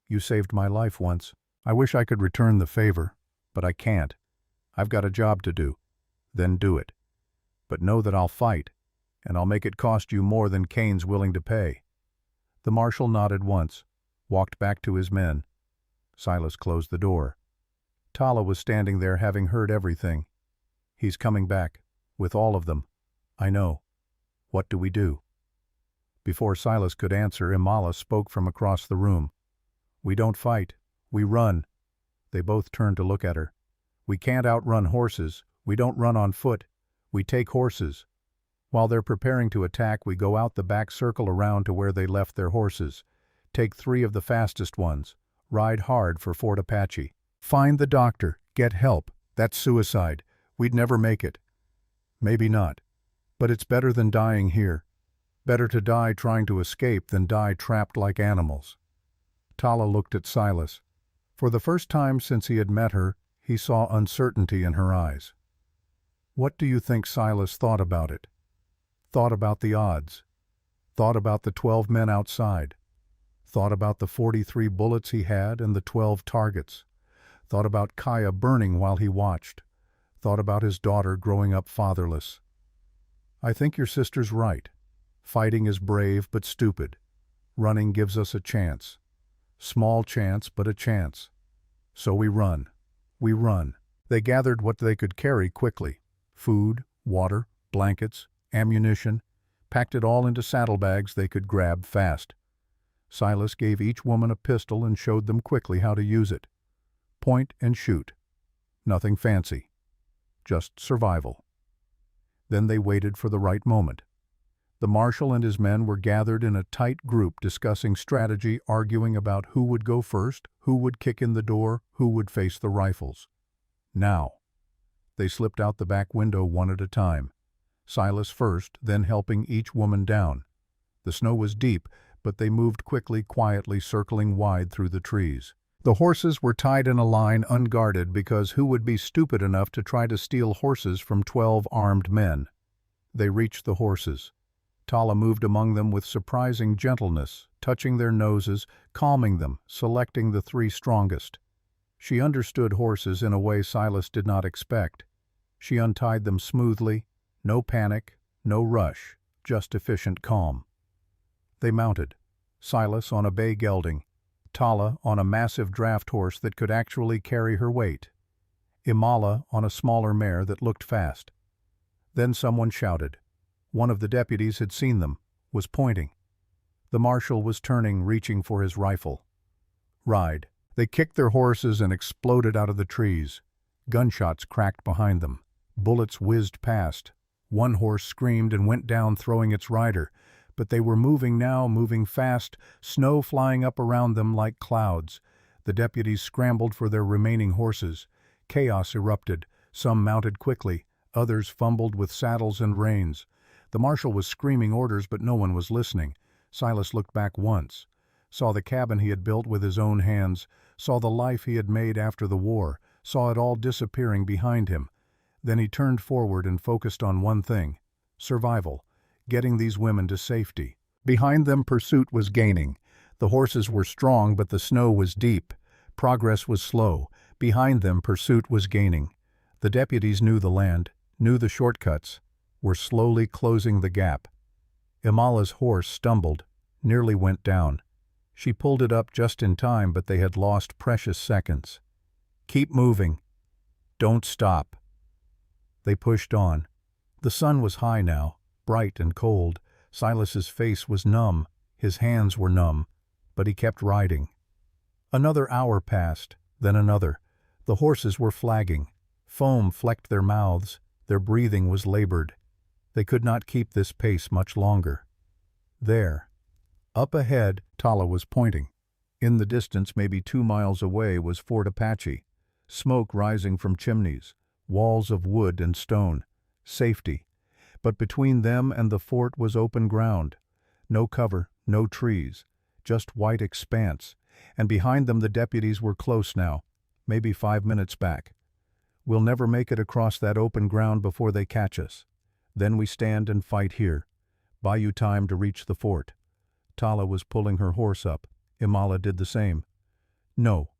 You saved my life once. I wish I could return the favor, but I can't. I've got a job to do. Then do it. But know that I'll fight, and I'll make it cost you more than Cain's willing to pay. The marshal nodded once, walked back to his men. Silas closed the door. Tala was standing there, having heard everything. He's coming back, with all of them. I know. What do we do? Before Silas could answer, Imala spoke from across the room. We don't fight. We run. They both turned to look at her. We can't outrun horses. We don't run on foot. We take horses. While they're preparing to attack, we go out the back circle around to where they left their horses. Take 3 of the fastest ones. Ride hard for Fort Apache. Find the doctor. Get help. That's suicide. We'd never make it. Maybe not. But it's better than dying here. Better to die trying to escape than die trapped like animals. Tala looked at Silas. For the first time since he had met her, he saw uncertainty in her eyes. What do you think Silas thought about it? Thought about the odds. Thought about the 12 men outside. Thought about the 43 bullets he had and the 12 targets. Thought about Kaya burning while he watched. Thought about his daughter growing up fatherless. I think your sister's right. Fighting is brave but stupid. Running gives us a chance. Small chance, but a chance. So we run. We run. They gathered what they could carry quickly. Food, water, blankets, ammunition, packed it all into saddlebags they could grab fast. Silas gave each woman a pistol and showed them quickly how to use it. Point and shoot. Nothing fancy. Just survival. Then they waited for the right moment. The marshal and his men were gathered in a tight group discussing strategy, arguing about who would go first, who would kick in the door, who would face the rifles. Now. They slipped out the back window one at a time. Silas first, then helping each woman down. The snow was deep, but they moved quickly, quietly, circling wide through the trees. The horses were tied in a line unguarded because who would be stupid enough to try to steal horses from 12 armed men? They reached the horses. Tala moved among them with surprising gentleness, touching their noses, calming them, selecting the 3 strongest. She understood horses in a way Silas did not expect. She untied them smoothly, no panic, no rush, just efficient calm. They mounted, Silas on a bay gelding, Tala on a massive draft horse that could actually carry her weight, Imala on a smaller mare that looked fast. Then someone shouted. One of the deputies had seen them, was pointing. The marshal was turning, reaching for his rifle. Ride. They kicked their horses and exploded out of the trees. Gunshots cracked behind them. Bullets whizzed past. One horse screamed and went down, throwing its rider. But they were moving now, moving fast, snow flying up around them like clouds. The deputies scrambled for their remaining horses. Chaos erupted. Some mounted quickly. Others fumbled with saddles and reins. The marshal was screaming orders, but no one was listening. Silas looked back once, saw the cabin he had built with his own hands, saw the life he had made after the war, saw it all disappearing behind him. Then he turned forward and focused on one thing: survival, getting these women to safety. Behind them pursuit was gaining. The horses were strong, but the snow was deep. Progress was slow. Behind them pursuit was gaining. The deputies knew the land, knew the shortcuts, were slowly closing the gap. Imala's horse stumbled, nearly went down. She pulled it up just in time, but they had lost precious seconds. Keep moving, Don't stop." They pushed on. The sun was high now, bright and cold. Silas's face was numb, his hands were numb, but he kept riding. Another hour passed, then another. The horses were flagging. Foam flecked their mouths, their breathing was labored. They could not keep this pace much longer. There, up ahead, Tala was pointing. In the distance, maybe 2 miles away, was Fort Apache. Smoke rising from chimneys, walls of wood and stone. Safety. But between them and the fort was open ground. No cover, no trees, just white expanse. And behind them the deputies were close now, maybe 5 minutes back. We'll never make it across that open ground before they catch us. Then we stand and fight here. Buy you time to reach the fort. Tala was pulling her horse up. Imala did the same. No.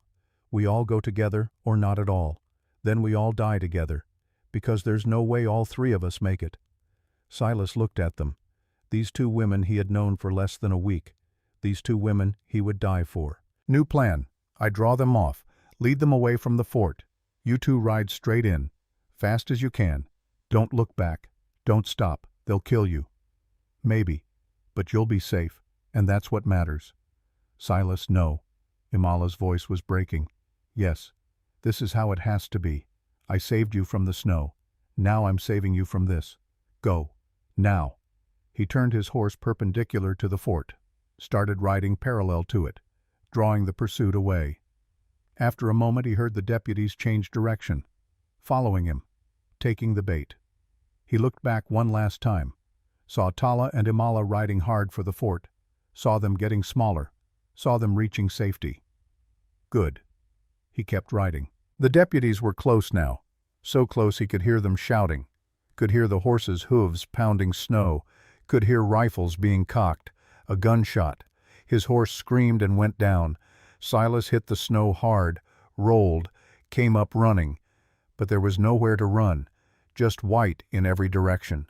We all go together or not at all. Then we all die together. Because there's no way all 3 of us make it. Silas looked at them. These 2 women he had known for less than a week. These 2 women he would die for. New plan. I draw them off. Lead them away from the fort. You 2 ride straight in. Fast as you can. Don't look back. Don't stop. They'll kill you. Maybe. But you'll be safe. And that's what matters. Silas, no. Imala's voice was breaking. Yes. This is how it has to be. I saved you from the snow. Now I'm saving you from this. Go. Now. He turned his horse perpendicular to the fort, started riding parallel to it, drawing the pursuit away. After a moment he heard the deputies change direction, following him, taking the bait. He looked back one last time, saw Tala and Imala riding hard for the fort, saw them getting smaller, saw them reaching safety. Good. He kept riding. The deputies were close now, so close he could hear them shouting, could hear the horses' hooves pounding snow, could hear rifles being cocked, a gunshot. His horse screamed and went down. Silas hit the snow hard, rolled, came up running. But there was nowhere to run, just white in every direction.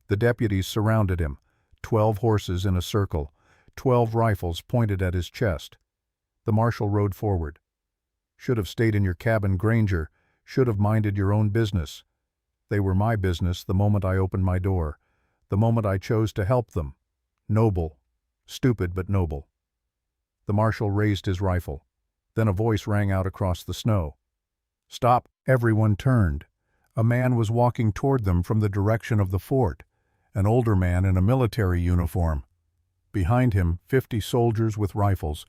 The deputies surrounded him, 12 horses in a circle, 12 rifles pointed at his chest. The marshal rode forward. Should have stayed in your cabin, Granger. Should have minded your own business. They were my business the moment I opened my door, the moment I chose to help them. Noble. Stupid but noble. The marshal raised his rifle. Then a voice rang out across the snow. Stop! Everyone turned. A man was walking toward them from the direction of the fort, an older man in a military uniform. Behind him, 50 soldiers with rifles,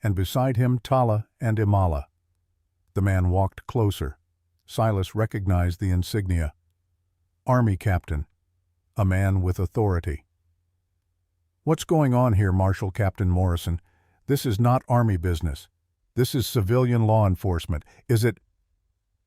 and beside him Tala and Imala. The man walked closer. Silas recognized the insignia. Army captain. A man with authority. What's going on here, Marshal Captain Morrison? This is not army business. This is civilian law enforcement. Is it?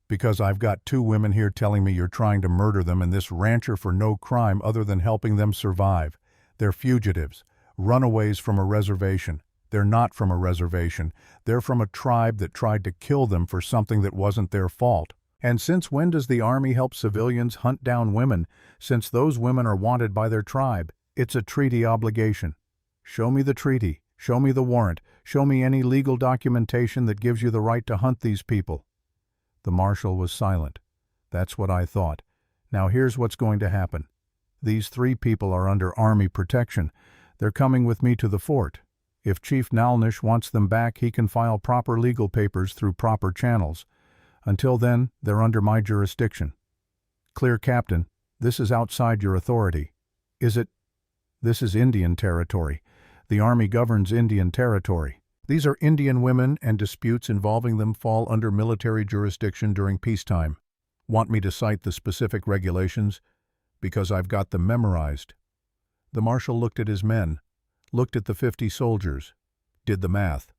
Because I've got 2 women here telling me you're trying to murder them and this rancher for no crime other than helping them survive. They're fugitives, runaways from a reservation. They're not from a reservation. They're from a tribe that tried to kill them for something that wasn't their fault. And since when does the army help civilians hunt down women, since those women are wanted by their tribe? It's a treaty obligation. Show me the treaty. Show me the warrant. Show me any legal documentation that gives you the right to hunt these people. The marshal was silent. That's what I thought. Now here's what's going to happen. These 3 people are under army protection. They're coming with me to the fort. If Chief Nalnish wants them back, he can file proper legal papers through proper channels. Until then, they're under my jurisdiction. Clear, Captain. This is outside your authority. Is it? This is Indian territory. The Army governs Indian territory. These are Indian women, and disputes involving them fall under military jurisdiction during peacetime. Want me to cite the specific regulations? Because I've got them memorized. The marshal looked at his men, looked at the 50 soldiers, did the math.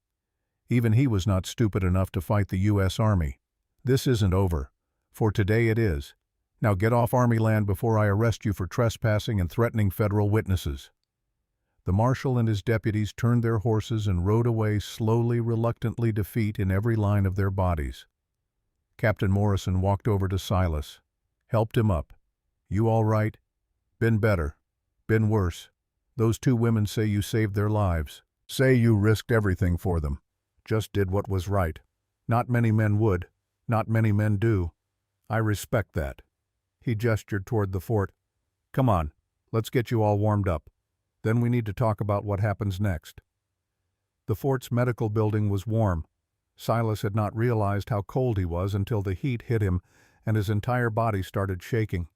Even he was not stupid enough to fight the U.S. Army. This isn't over. For today it is. Now get off Army land before I arrest you for trespassing and threatening federal witnesses. The marshal and his deputies turned their horses and rode away slowly, reluctantly, defeat in every line of their bodies. Captain Morrison walked over to Silas, helped him up. You all right? Been better. Been worse. Those 2 women say you saved their lives. Say you risked everything for them. Just did what was right. Not many men would. Not many men do. I respect that. He gestured toward the fort. Come on, let's get you all warmed up. Then we need to talk about what happens next. The fort's medical building was warm. Silas had not realized how cold he was until the heat hit him and his entire body started shaking.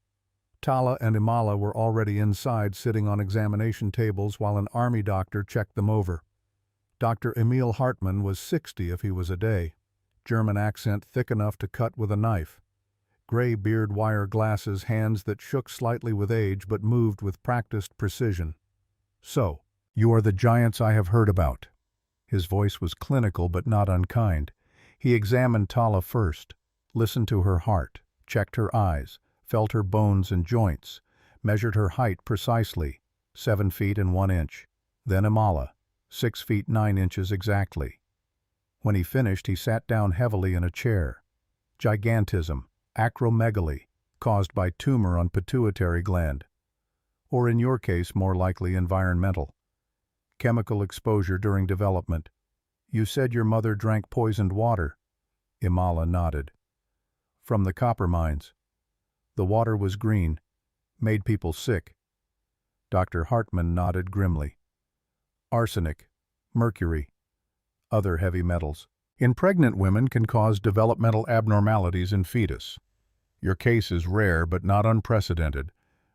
Tala and Imala were already inside, sitting on examination tables while an army doctor checked them over. Dr. Emil Hartmann was 60 if he was a day. German accent thick enough to cut with a knife. Gray beard, wire glasses, hands that shook slightly with age but moved with practiced precision. So, you are the giants I have heard about. His voice was clinical but not unkind. He examined Tala first, listened to her heart, checked her eyes, felt her bones and joints, measured her height precisely, 7 feet and 1 inch. Then Imala, 6 feet 9 inches exactly. When he finished, he sat down heavily in a chair. Gigantism, acromegaly, caused by tumor on pituitary gland. Or in your case, more likely environmental. Chemical exposure during development. You said your mother drank poisoned water. Imala nodded. From the copper mines. The water was green, made people sick. Dr. Hartmann nodded grimly. Arsenic, mercury, other heavy metals. In pregnant women can cause developmental abnormalities in fetus. Your case is rare but not unprecedented.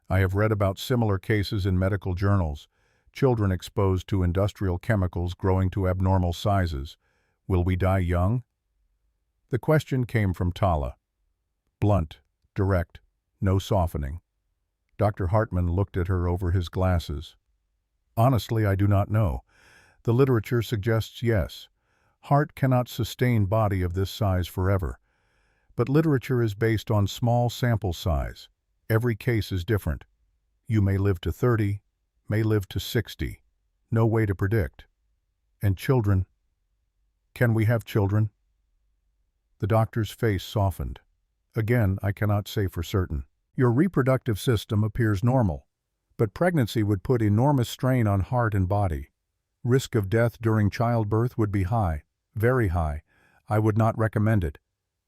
I have read about similar cases in medical journals. Children exposed to industrial chemicals growing to abnormal sizes. Will we die young? The question came from Tala. Blunt, direct, no softening. Dr. Hartmann looked at her over his glasses. Honestly, I do not know. The literature suggests yes. Heart cannot sustain body of this size forever. But literature is based on small sample size. Every case is different. You may live to 30, may live to 60. No way to predict. And children? Can we have children? The doctor's face softened. Again, I cannot say for certain. Your reproductive system appears normal, but pregnancy would put enormous strain on heart and body. Risk of death during childbirth would be high, very high. I would not recommend it.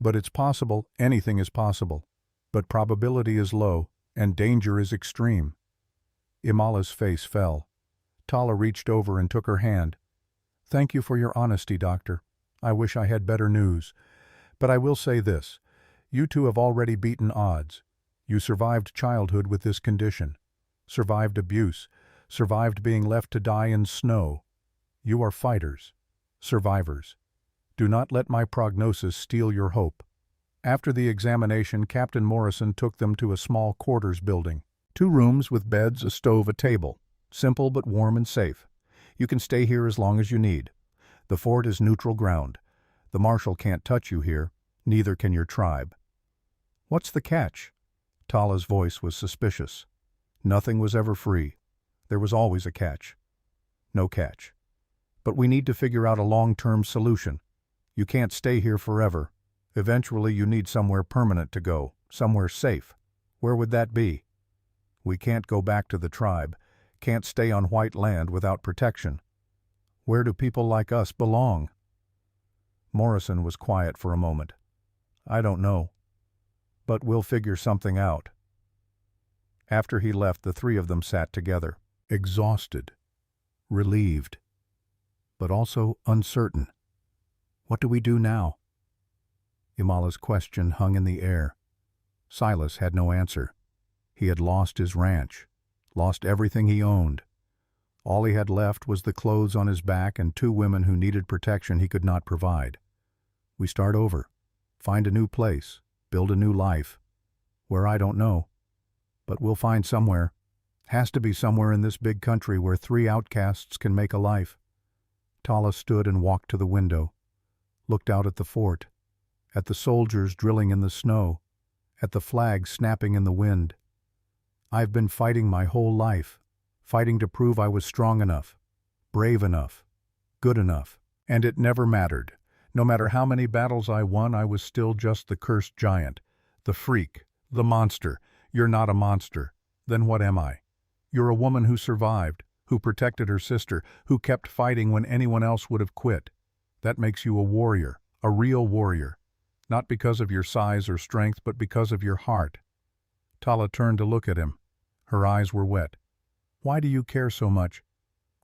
But it's possible, anything is possible. But probability is low, and danger is extreme. Imala's face fell. Tala reached over and took her hand. Thank you for your honesty, doctor. I wish I had better news. But I will say this. You two have already beaten odds. You survived childhood with this condition. Survived abuse. Survived being left to die in snow. You are fighters. Survivors. Do not let my prognosis steal your hope. After the examination, Captain Morrison took them to a small quarters building. 2 rooms with beds, a stove, a table. Simple but warm and safe. You can stay here as long as you need. The fort is neutral ground. The marshal can't touch you here. Neither can your tribe. What's the catch? Tala's voice was suspicious. Nothing was ever free. There was always a catch. No catch. But we need to figure out a long-term solution. You can't stay here forever. Eventually you need somewhere permanent to go, somewhere safe. Where would that be? We can't go back to the tribe, can't stay on white land without protection. Where do people like us belong? Morrison was quiet for a moment. I don't know. But we'll figure something out. After he left, the 3 of them sat together, exhausted, relieved, but also uncertain. What do we do now? Imala's question hung in the air. Silas had no answer. He had lost his ranch, lost everything he owned. All he had left was the clothes on his back and 2 women who needed protection he could not provide. We start over, find a new place, build a new life. Where I don't know. But we'll find somewhere. Has to be somewhere in this big country where 3 outcasts can make a life. Tala stood and walked to the window, looked out at the fort, at the soldiers drilling in the snow, at the flag snapping in the wind. I've been fighting my whole life, fighting to prove I was strong enough, brave enough, good enough, and it never mattered. No matter how many battles I won, I was still just the cursed giant, the freak, the monster. You're not a monster. Then what am I? You're a woman who survived, who protected her sister, who kept fighting when anyone else would have quit. That makes you a warrior, a real warrior. Not because of your size or strength, but because of your heart." Tala turned to look at him. Her eyes were wet. "Why do you care so much?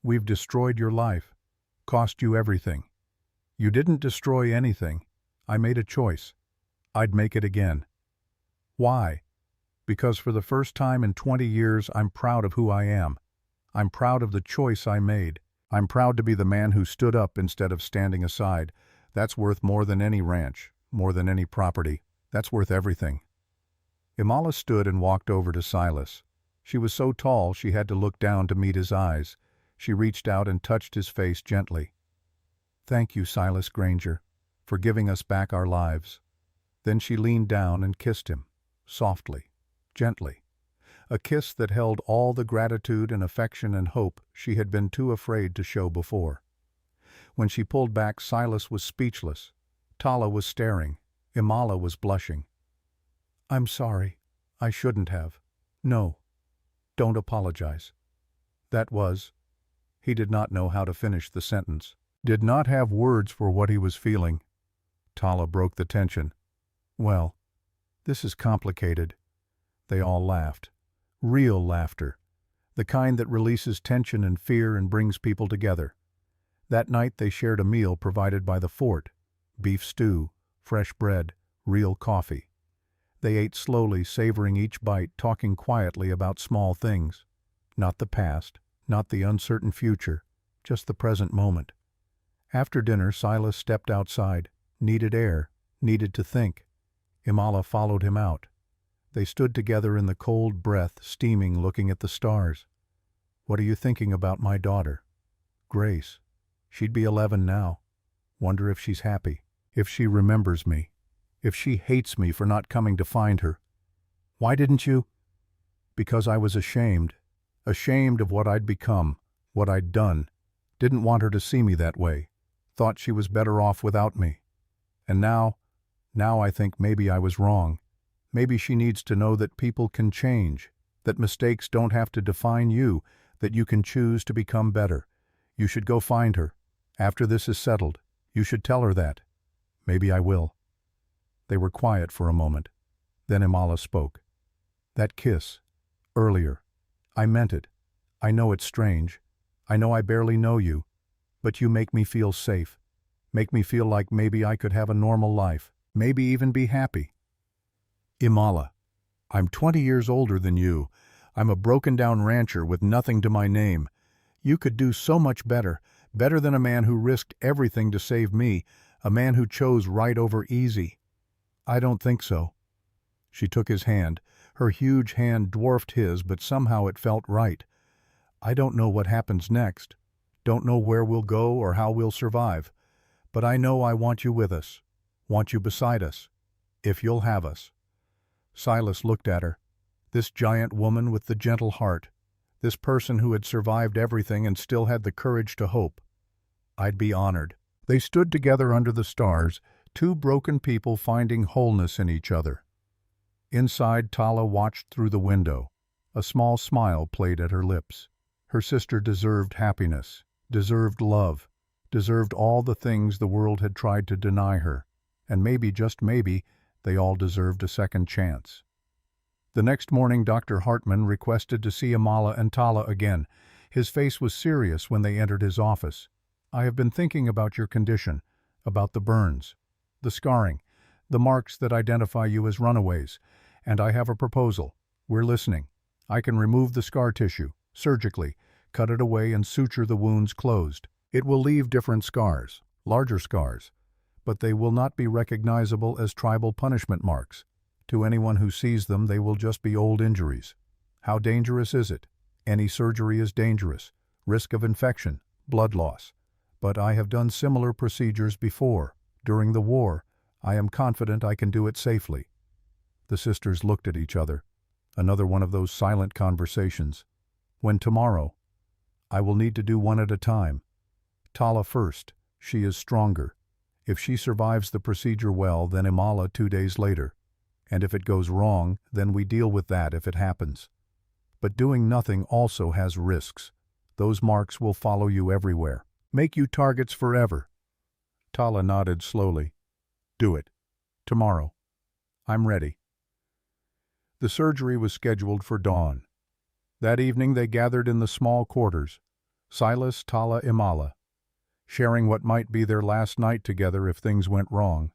We've destroyed your life, cost you everything." "You didn't destroy anything. I made a choice. I'd make it again." "Why?" "Because for the first time in 20 years I'm proud of who I am. I'm proud of the choice I made. I'm proud to be the man who stood up instead of standing aside. That's worth more than any ranch, more than any property. That's worth everything." Imala stood and walked over to Silas. She was so tall she had to look down to meet his eyes. She reached out and touched his face gently. "Thank you, Silas Granger, for giving us back our lives." Then she leaned down and kissed him, softly, gently. A kiss that held all the gratitude and affection and hope she had been too afraid to show before. When she pulled back, Silas was speechless. Tala was staring. Imala was blushing. "I'm sorry. I shouldn't have. No. Don't apologize." That was. He did not know how to finish the sentence. Did not have words for what he was feeling. Tala broke the tension. "Well, this is complicated." They all laughed. Real laughter. The kind that releases tension and fear and brings people together. That night they shared a meal provided by the fort. Beef stew, fresh bread, real coffee. They ate slowly, savoring each bite, talking quietly about small things. Not the past, not the uncertain future, just the present moment. After dinner, Silas stepped outside, needed air, needed to think. Imala followed him out. They stood together in the cold breath, steaming, looking at the stars. "What are you thinking about my daughter?" "Grace. She'd be 11 now. Wonder if she's happy, if she remembers me, if she hates me for not coming to find her." "Why didn't you?" "Because I was ashamed. Ashamed of what I'd become, what I'd done. Didn't want her to see me that way. Thought she was better off without me. And now I think maybe I was wrong. Maybe she needs to know that people can change, that mistakes don't have to define you, that you can choose to become better. You should go find her. After this is settled, you should tell her that." "Maybe I will." They were quiet for a moment. Then Imala spoke. "That kiss, earlier, I meant it. I know it's strange. I know I barely know you. But you make me feel safe. Make me feel like maybe I could have a normal life. Maybe even be happy." "Imala, I'm 20 years older than you. I'm a broken-down rancher with nothing to my name. You could do so much better, better than a man who risked everything to save me, a man who chose right over easy." "I don't think so." She took his hand. Her huge hand dwarfed his, but somehow it felt right. "I don't know what happens next. Don't know where we'll go or how we'll survive. But I know I want you with us. Want you beside us. If you'll have us." Silas looked at her. This giant woman with the gentle heart. This person who had survived everything and still had the courage to hope. "I'd be honored." They stood together under the stars, two broken people finding wholeness in each other. Inside, Tala watched through the window. A small smile played at her lips. Her sister deserved happiness, deserved love, deserved all the things the world had tried to deny her. And maybe, just maybe, they all deserved a second chance. The next morning, Dr. Hartman requested to see Imala and Tala again. His face was serious when they entered his office. "I have been thinking about your condition, about the burns, the scarring, the marks that identify you as runaways, and I have a proposal. We're listening. I can remove the scar tissue, surgically, cut it away and suture the wounds closed. It will leave different scars, larger scars, but they will not be recognizable as tribal punishment marks. To anyone who sees them, they will just be old injuries. How dangerous is it? Any surgery is dangerous. Risk of infection, blood loss. But I have done similar procedures before. During the war, I am confident I can do it safely." The sisters looked at each other. Another one of those silent conversations. "When tomorrow?" "I will need to do one at a time. Tala first. She is stronger. If she survives the procedure well, then Imala 2 days later. And if it goes wrong, then we deal with that if it happens. But doing nothing also has risks. Those marks will follow you everywhere. Make you targets forever." Tala nodded slowly. "Do it. Tomorrow. I'm ready." The surgery was scheduled for dawn. That evening they gathered in the small quarters, Silas, Tala, Imala, sharing what might be their last night together if things went wrong.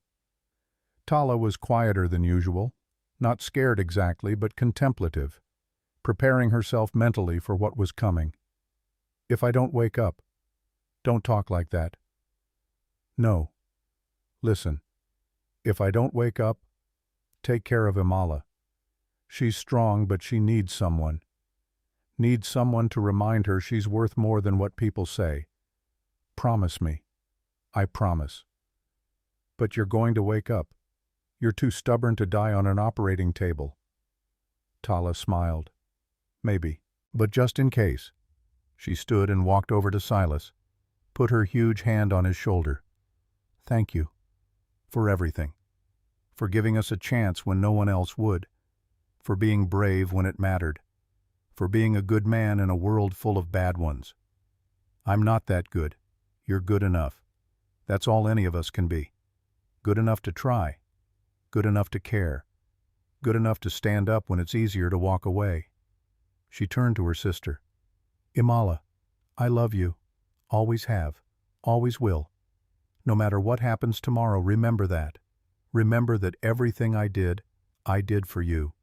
Tala was quieter than usual, not scared exactly, but contemplative, preparing herself mentally for what was coming. "If I don't wake up, don't talk like that." "No. Listen, if I don't wake up, take care of Imala. She's strong, but she needs someone. Needs someone to remind her she's worth more than what people say. Promise me." "I promise." "But you're going to wake up. You're too stubborn to die on an operating table." Tala smiled. "Maybe, but just in case." She stood and walked over to Silas, put her huge hand on his shoulder. "Thank you. For everything. For giving us a chance when no one else would. For being brave when it mattered. For being a good man in a world full of bad ones. I'm not that good. You're good enough. That's all any of us can be. Good enough to try. Good enough to care. Good enough to stand up when it's easier to walk away." She turned to her sister. "Imala, I love you. Always have. Always will. No matter what happens tomorrow, remember that. Remember that everything I did for you."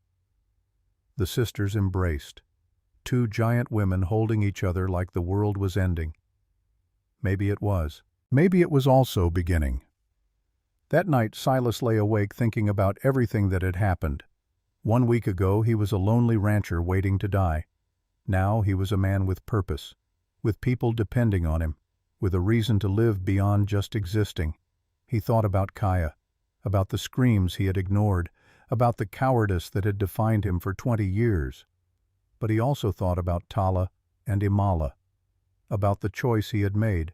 The sisters embraced. Two giant women holding each other like the world was ending. Maybe it was. Maybe it was also beginning. That night Silas lay awake thinking about everything that had happened. 1 week ago he was a lonely rancher waiting to die. Now he was a man with purpose, with people depending on him, with a reason to live beyond just existing. He thought about Kaya, about the screams he had ignored, about the cowardice that had defined him for 20 years. But he also thought about Tala and Imala, about the choice he had made,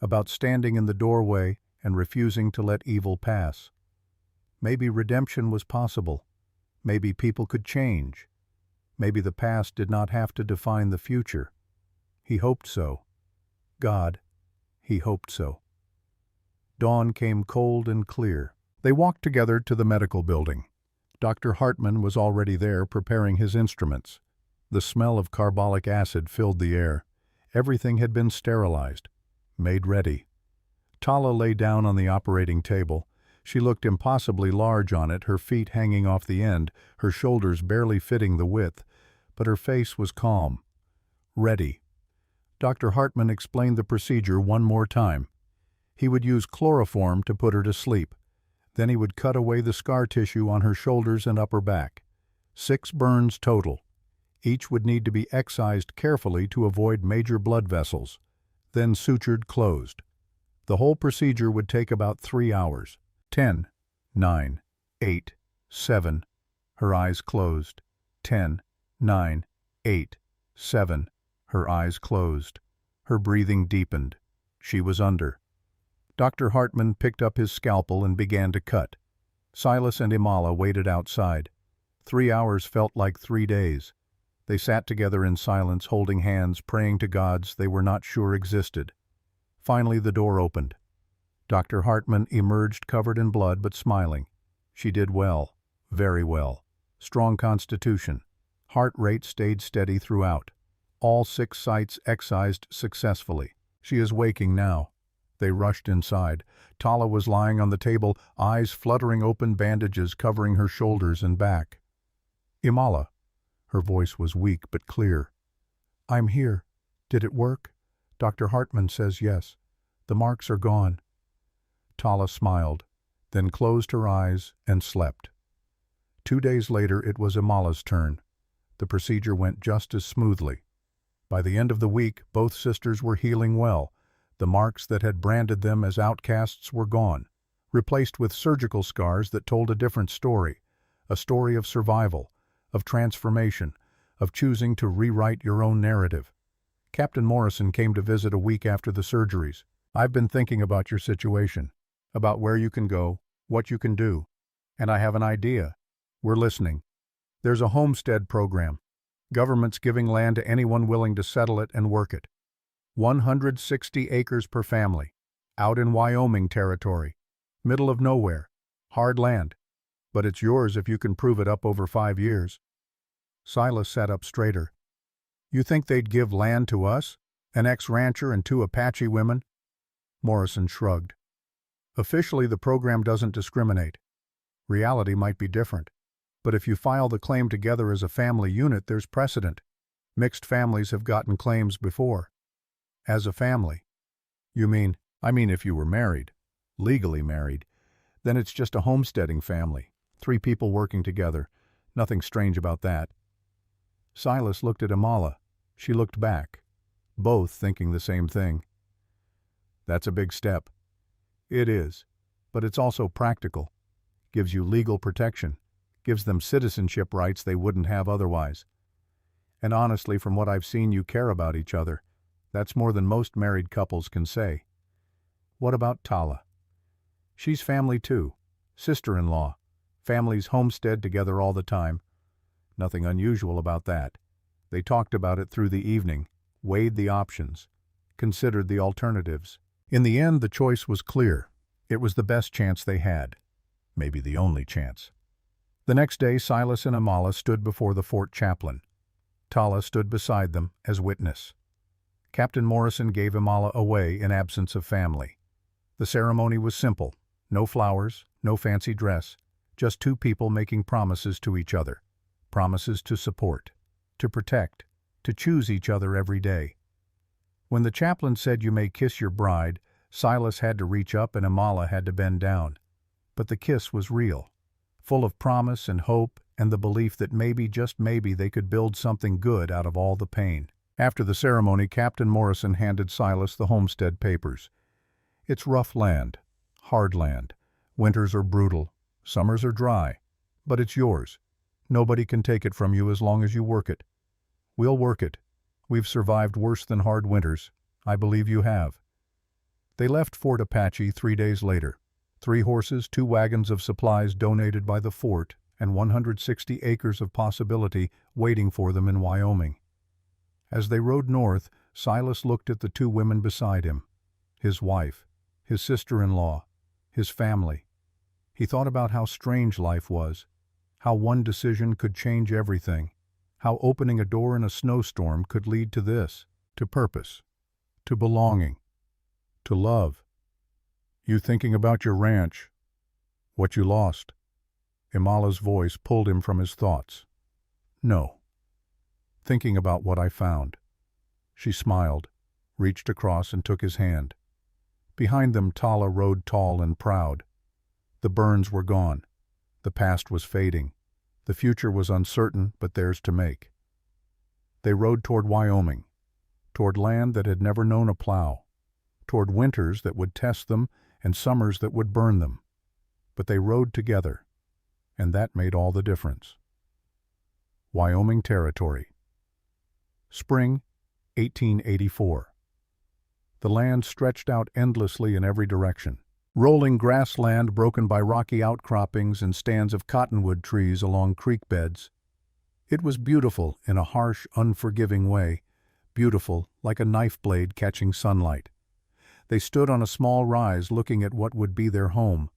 about standing in the doorway and refusing to let evil pass. Maybe redemption was possible. Maybe people could change. Maybe the past did not have to define the future. He hoped so. God, he hoped so. Dawn came cold and clear. They walked together to the medical building. Dr. Hartman was already there preparing his instruments. The smell of carbolic acid filled the air. Everything had been sterilized, made ready. Tala lay down on the operating table. She looked impossibly large on it, her feet hanging off the end, her shoulders barely fitting the width, but her face was calm. Ready. Dr. Hartman explained the procedure one more time. He would use chloroform to put her to sleep. Then he would cut away the scar tissue on her shoulders and upper back. 6 burns total. Each would need to be excised carefully to avoid major blood vessels, then sutured closed. The whole procedure would take about 3 hours. 10, 9, 8, 7. Her eyes closed. 10, 9, 8, 7. Her eyes closed. Her breathing deepened. She was under. Dr. Hartman picked up his scalpel and began to cut. Silas and Imala waited outside. 3 hours felt like 3 days. They sat together in silence, holding hands, praying to gods they were not sure existed. Finally the door opened. Dr. Hartman emerged covered in blood but smiling. She did well, very well. Strong constitution. Heart rate stayed steady throughout. All 6 sites excised successfully. She is waking now. They rushed inside. Tala was lying on the table, eyes fluttering open, bandages covering her shoulders and back. "Imala." Her voice was weak but clear. "I'm here. Did it work?" "Dr. Hartman says yes. The marks are gone." Tala smiled, then closed her eyes and slept. 2 days later it was Imala's turn. The procedure went just as smoothly. By the end of the week, both sisters were healing well. The marks that had branded them as outcasts were gone, replaced with surgical scars that told a different story, a story of survival, of transformation, of choosing to rewrite your own narrative. Captain Morrison came to visit a week after the surgeries. "I've been thinking about your situation, about where you can go, what you can do, and I have an idea. We're listening. There's a homestead program. Government's giving land to anyone willing to settle it and work it. 160 acres per family, out in Wyoming territory, middle of nowhere, hard land. But it's yours if you can prove it up over 5 years. Silas sat up straighter. You think they'd give land to us? An ex-rancher and 2 Apache women? Morrison shrugged. Officially, the program doesn't discriminate. Reality might be different. But if you file the claim together as a family unit, there's precedent. Mixed families have gotten claims before. As a family. You mean? I mean if you were married. Legally married. Then it's just a homesteading family. 3 people working together. Nothing strange about that. Silas looked at Amala. She looked back. Both thinking the same thing. That's a big step. It is. But it's also practical. Gives you legal protection. Gives them citizenship rights they wouldn't have otherwise. And honestly, from what I've seen, you care about each other. That's more than most married couples can say. What about Tala? She's family too. Sister-in-law. Families homestead together all the time. Nothing unusual about that. They talked about it through the evening, weighed the options, considered the alternatives. In the end, the choice was clear. It was the best chance they had. Maybe the only chance. The next day, Silas and Amala stood before the fort chaplain. Tala stood beside them as witness. Captain Morrison gave Amala away in absence of family. The ceremony was simple. No flowers, no fancy dress, just 2 people making promises to each other. Promises to support, to protect, to choose each other every day. When the chaplain said you may kiss your bride, Silas had to reach up and Amala had to bend down. But the kiss was real, full of promise and hope and the belief that maybe, just maybe, they could build something good out of all the pain. After the ceremony, Captain Morrison handed Silas the homestead papers. It's rough land, hard land. Winters are brutal, summers are dry, but it's yours. Nobody can take it from you as long as you work it. We'll work it. We've survived worse than hard winters. I believe you have. They left Fort Apache 3 days later. 3 horses, 2 wagons of supplies donated by the fort, and 160 acres of possibility waiting for them in Wyoming. As they rode north, Silas looked at the 2 women beside him. His wife, his sister-in-law, his family. He thought about how strange life was, how one decision could change everything, how opening a door in a snowstorm could lead to this, to purpose, to belonging, to love. You thinking about your ranch, what you lost? Amala's voice pulled him from his thoughts. No. Thinking about what I found. She smiled, reached across and took his hand. Behind them, Tala rode tall and proud. The burns were gone. The past was fading. The future was uncertain, but theirs to make. They rode toward Wyoming, toward land that had never known a plow, toward winters that would test them and summers that would burn them. But they rode together, and that made all the difference. Wyoming Territory. Spring, 1884. The land stretched out endlessly in every direction. Rolling grassland broken by rocky outcroppings and stands of cottonwood trees along creek beds. It was beautiful in a harsh, unforgiving way, beautiful like a knife blade catching sunlight. They stood on a small rise looking at what would be their home.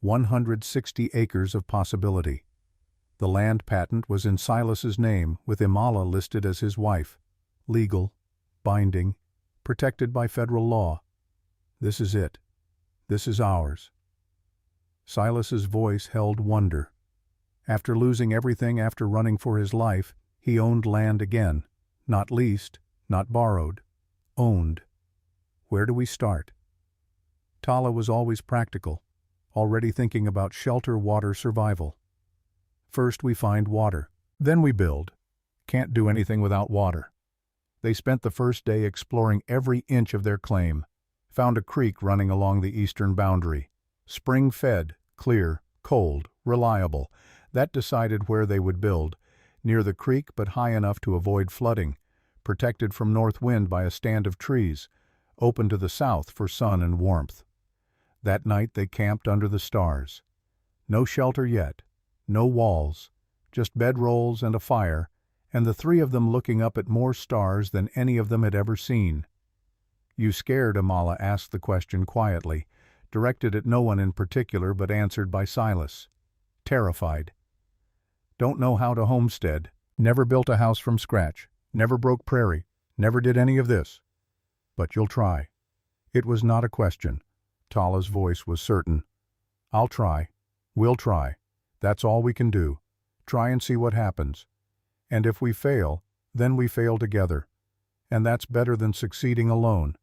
160 acres of possibility. The land patent was in Silas's name, with Amala listed as his wife. Legal, binding, protected by federal law. This is it. This is ours. Silas's voice held wonder. After losing everything, after running for his life, he owned land again. Not leased, not borrowed. Owned. Where do we start? Tala was always practical, already thinking about shelter, water, survival. First we find water. Then we build. Can't do anything without water. They spent the first day exploring every inch of their claim. Found a creek running along the eastern boundary. Spring-fed, clear, cold, reliable. That decided where they would build. Near the creek but high enough to avoid flooding. Protected from north wind by a stand of trees. Open to the south for sun and warmth. That night they camped under the stars. No shelter yet. No walls. Just bedrolls and a fire, and the 3 of them looking up at more stars than any of them had ever seen. You scared? Amala asked the question quietly, directed at no one in particular but answered by Silas. terrified. Don't know how to homestead, never built a house from scratch, never broke prairie, never did any of this. But you'll try. It was not a question. Tala's voice was certain. I'll try. We'll try. That's all we can do. Try and see what happens. And if we fail, then we fail together. And that's better than succeeding alone.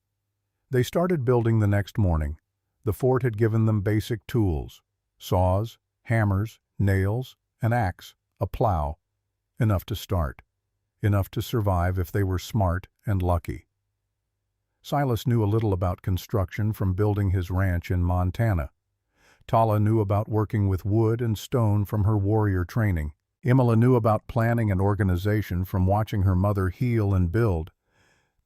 They started building the next morning. The fort had given them basic tools: saws, hammers, nails, an axe, a plow. Enough to start. Enough to survive if they were smart and lucky. Silas knew a little about construction from building his ranch in Montana. Tala knew about working with wood and stone from her warrior training. Imola knew about planning and organization from watching her mother heal and build.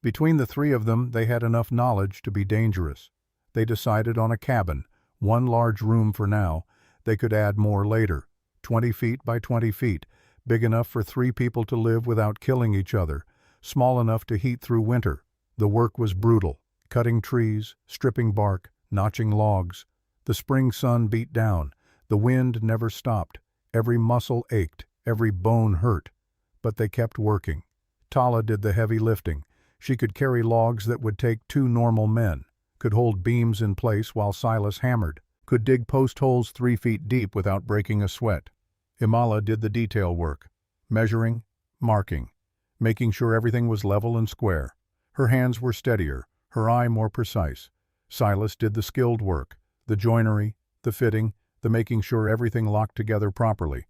Between the three of them, they had enough knowledge to be dangerous. They decided on a cabin, one large room for now. They could add more later, 20 feet by 20 feet, big enough for 3 people to live without killing each other, small enough to heat through winter. The work was brutal: cutting trees, stripping bark, notching logs. The spring sun beat down. The wind never stopped. Every muscle ached, every bone hurt. But they kept working. Tala did the heavy lifting. She could carry logs that would take 2 normal men, could hold beams in place while Silas hammered, could dig post holes 3 feet deep without breaking a sweat. Imola did the detail work, measuring, marking, making sure everything was level and square. Her hands were steadier, her eye more precise. Silas did the skilled work, the joinery, the fitting, the making sure everything locked together properly.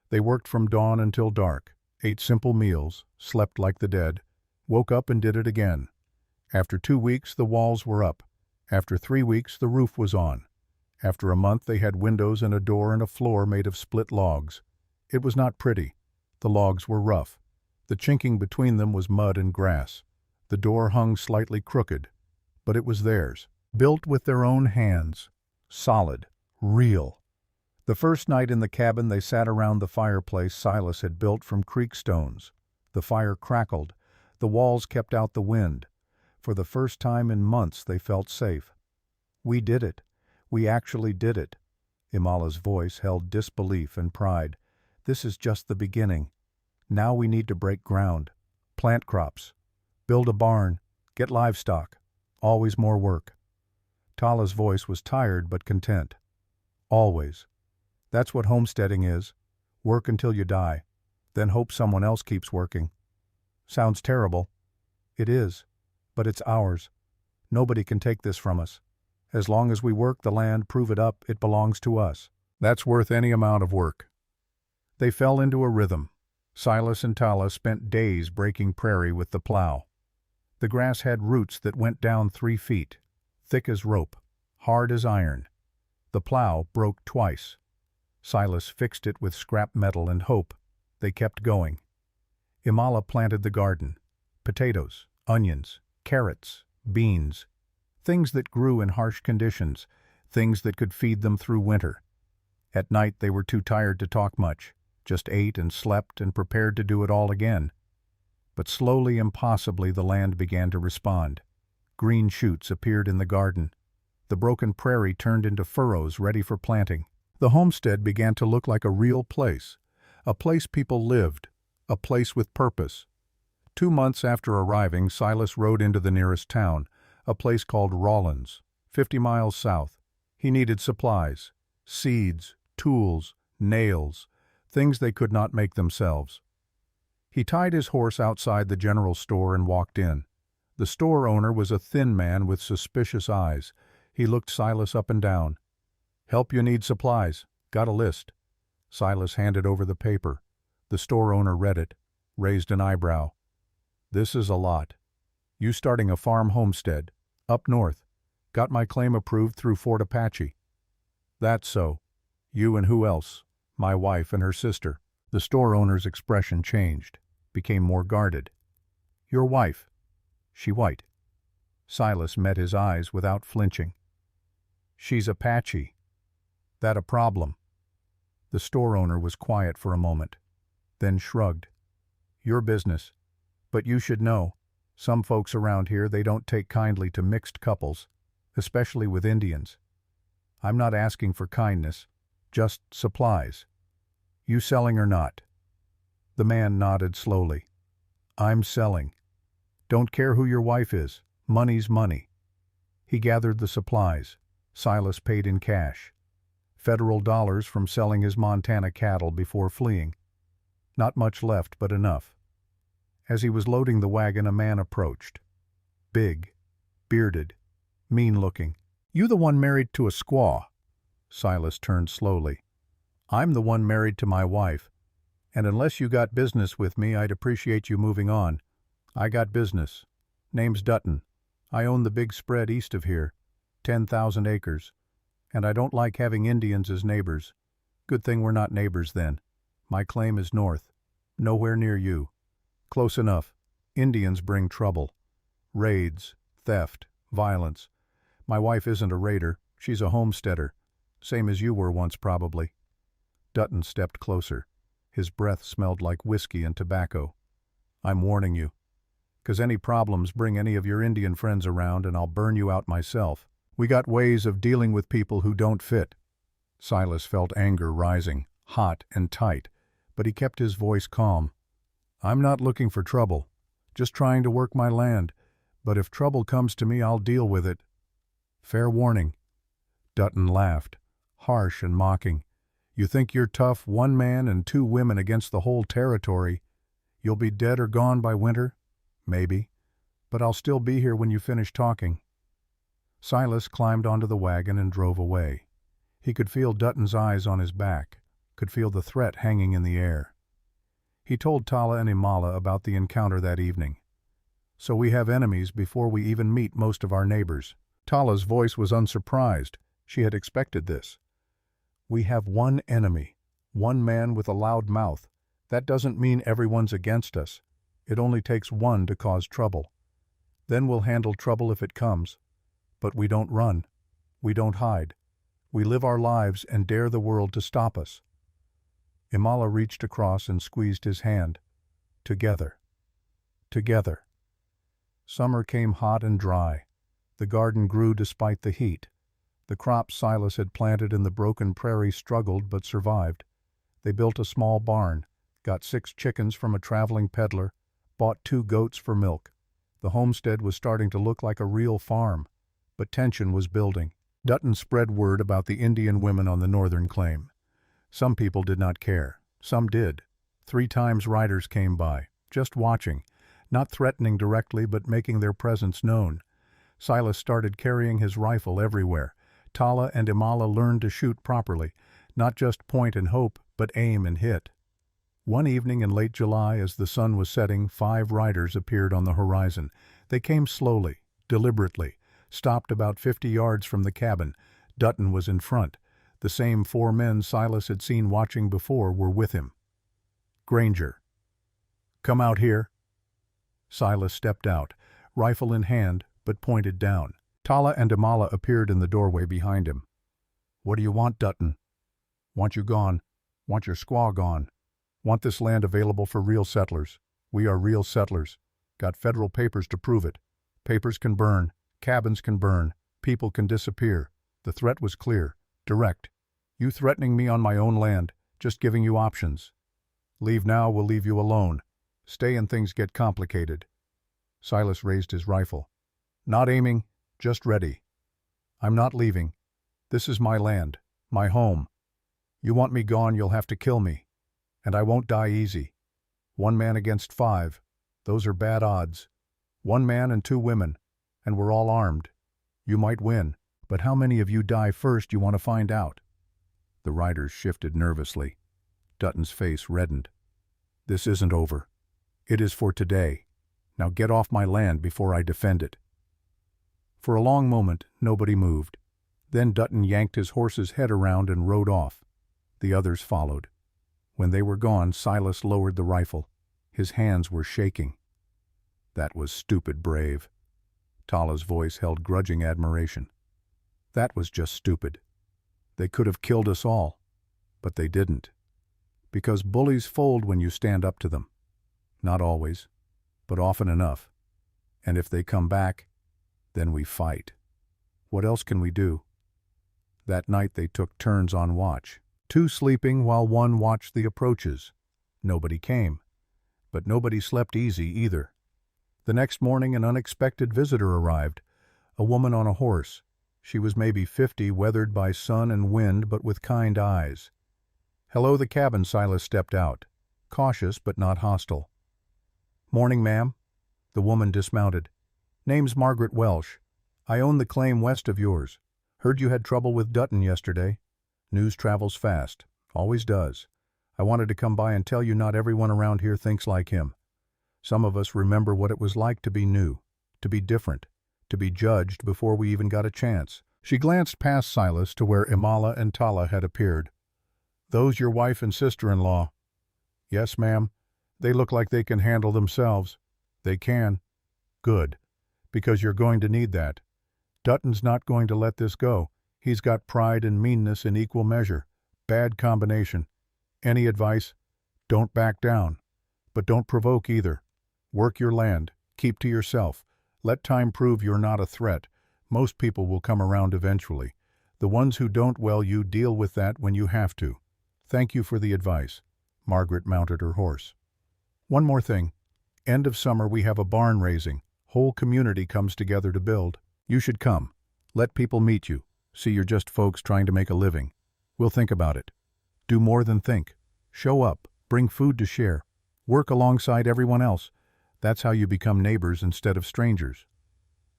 They worked from dawn until dark, ate simple meals, slept like the dead, woke up and did it again. After 2 weeks, the walls were up. After 3 weeks, the roof was on. After a month, they had windows and a door and a floor made of split logs. It was not pretty. The logs were rough. The chinking between them was mud and grass. The door hung slightly crooked, but it was theirs, built with their own hands. Solid, real. The first night in the cabin, they sat around the fireplace Silas had built from creek stones. The fire crackled. The walls kept out the wind. For the first time in months, they felt safe. We did it. We actually did it. Imala's voice held disbelief and pride. This is just the beginning. Now we need to break ground, plant crops, build a barn, get livestock. Always more work. Tala's voice was tired but content. Always. That's what homesteading is. Work until you die, then hope someone else keeps working. Sounds terrible. It is, but it's ours. Nobody can take this from us. As long as we work the land, prove it up, it belongs to us. That's worth any amount of work. They fell into a rhythm. Silas and Tala spent days breaking prairie with the plow. The grass had roots that went down 3 feet, thick as rope, hard as iron. The plow broke twice. Silas fixed it with scrap metal and hope. They kept going. Imala planted the garden: potatoes, onions, carrots, beans, things that grew in harsh conditions, things that could feed them through winter. At night they were too tired to talk much, just ate and slept and prepared to do it all again. But slowly, impossibly, the land began to respond. Green shoots appeared in the garden. The broken prairie turned into furrows ready for planting. The homestead began to look like a real place people lived, a place with purpose. 2 months after arriving, Silas rode into the nearest town, a place called Rawlins, 50 miles south. He needed supplies: seeds, tools, nails, things they could not make themselves. He tied his horse outside the general store and walked in. The store owner was a thin man with suspicious eyes. He looked Silas up and down. "Help you need supplies. Got a list." Silas handed over the paper. The store owner read it, raised an eyebrow. "This is a lot. You starting a farm homestead, up north. Got my claim approved through Fort Apache." "That's so. You and who else?" "My wife and her sister." The store owner's expression changed, became more guarded. "Your wife. She white?" Silas met his eyes without flinching. "She's Apache." "That a problem?" The store owner was quiet for a moment, then shrugged. "Your business. But you should know, some folks around here, they don't take kindly to mixed couples, especially with Indians. I'm not asking for kindness, just supplies. You selling or not?" The man nodded slowly. "I'm selling. Don't care who your wife is. Money's money." He gathered the supplies. Silas paid in cash. Federal dollars from selling his Montana cattle before fleeing. Not much left, but enough. As he was loading the wagon, a man approached. Big, bearded, mean-looking. "You the one married to a squaw?" Silas turned slowly. "I'm the one married to my wife. And unless you got business with me, I'd appreciate you moving on. I got business. Name's Dutton. I own the big spread east of here, 10,000 acres. And I don't like having Indians as neighbors. Good thing we're not neighbors then. My claim is north. Nowhere near you. Close enough. Indians bring trouble. Raids, theft, violence. My wife isn't a raider. She's a homesteader. Same as you were once, probably." Dutton stepped closer. His breath smelled like whiskey and tobacco. "I'm warning you. 'Cause any problems, bring any of your Indian friends around and I'll burn you out myself. We got ways of dealing with people who don't fit." Silas felt anger rising, hot and tight, but he kept his voice calm. "I'm not looking for trouble. Just trying to work my land. But if trouble comes to me, I'll deal with it. Fair warning." Dutton laughed, harsh and mocking. "You think you're tough, one man and 2 women against the whole territory. You'll be dead or gone by winter? Maybe. But I'll still be here when you finish talking." Silas climbed onto the wagon and drove away. He could feel Dutton's eyes on his back, could feel the threat hanging in the air. He told Tala and Imala about the encounter that evening. "So we have enemies before we even meet most of our neighbors." Tala's voice was unsurprised. She had expected this. "We have one enemy, one man with a loud mouth. That doesn't mean everyone's against us. It only takes one to cause trouble. Then we'll handle trouble if it comes. But we don't run. We don't hide. We live our lives and dare the world to stop us." Imala reached across and squeezed his hand. Together. Together. Summer came hot and dry. The garden grew despite the heat. The crops Silas had planted in the broken prairie struggled but survived. They built a small barn, got 6 chickens from a traveling peddler, bought 2 goats for milk. The homestead was starting to look like a real farm, but tension was building. Dutton spread word about the Indian women on the northern claim. Some people did not care. Some did. 3 times riders came by, just watching, not threatening directly but making their presence known. Silas started carrying his rifle everywhere. Tala and Imala learned to shoot properly, not just point and hope, but aim and hit. One evening in late July, as the sun was setting, 5 riders appeared on the horizon. They came slowly, deliberately, stopped about 50 yards from the cabin. Dutton was in front. The same 4 men Silas had seen watching before were with him. "Granger." "Come out here." Silas stepped out, rifle in hand, but pointed down. Tala and Imala appeared in the doorway behind him. "What do you want, Dutton?" "Want you gone. Want your squaw gone. Want this land available for real settlers. We are real settlers. Got federal papers to prove it. Papers can burn. Cabins can burn. People can disappear. The threat was clear. Direct. You threatening me on my own land. Just giving you options. Leave now, we'll leave you alone. Stay and things get complicated." Silas raised his rifle. "Not aiming, just ready. I'm not leaving. This is my land, my home. You want me gone, you'll have to kill me. And I won't die easy. 1 man against 5. Those are bad odds. 1 man and 2 women. And we're all armed. You might win, but how many of you die first, you want to find out." The riders shifted nervously. Dutton's face reddened. "This isn't over. It is for today. Now get off my land before I defend it." For a long moment, nobody moved. Then Dutton yanked his horse's head around and rode off. The others followed. When they were gone, Silas lowered the rifle. His hands were shaking. "That was stupid brave." Tala's voice held grudging admiration. "That was just stupid. They could have killed us all, but they didn't. Because bullies fold when you stand up to them. Not always, but often enough. And if they come back, then we fight. What else can we do?" That night they took turns on watch. two sleeping while one watched the approaches. Nobody came. But nobody slept easy either. The next morning an unexpected visitor arrived, a woman on a horse. She was maybe 50, weathered by sun and wind, but with kind eyes. "Hello, the cabin." Silas stepped out, cautious but not hostile. "Morning, ma'am." The woman dismounted. "Name's Margaret Welsh. I own the claim west of yours. Heard you had trouble with Dutton yesterday. News travels fast. Always does. I wanted to come by and tell you not everyone around here thinks like him. Some of us remember what it was like to be new, to be different, to be judged before we even got a chance." She glanced past Silas to where Imala and Tala had appeared. "Those your wife and sister-in-law?" "Yes, ma'am. They look like they can handle themselves." "They can." "Good. Because you're going to need that. Dutton's not going to let this go. He's got pride and meanness in equal measure. Bad combination. Any advice? Don't back down. But don't provoke either. Work your land. Keep to yourself. Let time prove you're not a threat. Most people will come around eventually. The ones who don't, well, you deal with that when you have to. Thank you for the advice." Margaret mounted her horse. "One more thing. End of summer we have a barn raising. Whole community comes together to build. You should come. Let people meet you. See you're just folks trying to make a living. We'll think about it. Do more than think. Show up. Bring food to share. Work alongside everyone else. That's how you become neighbors instead of strangers."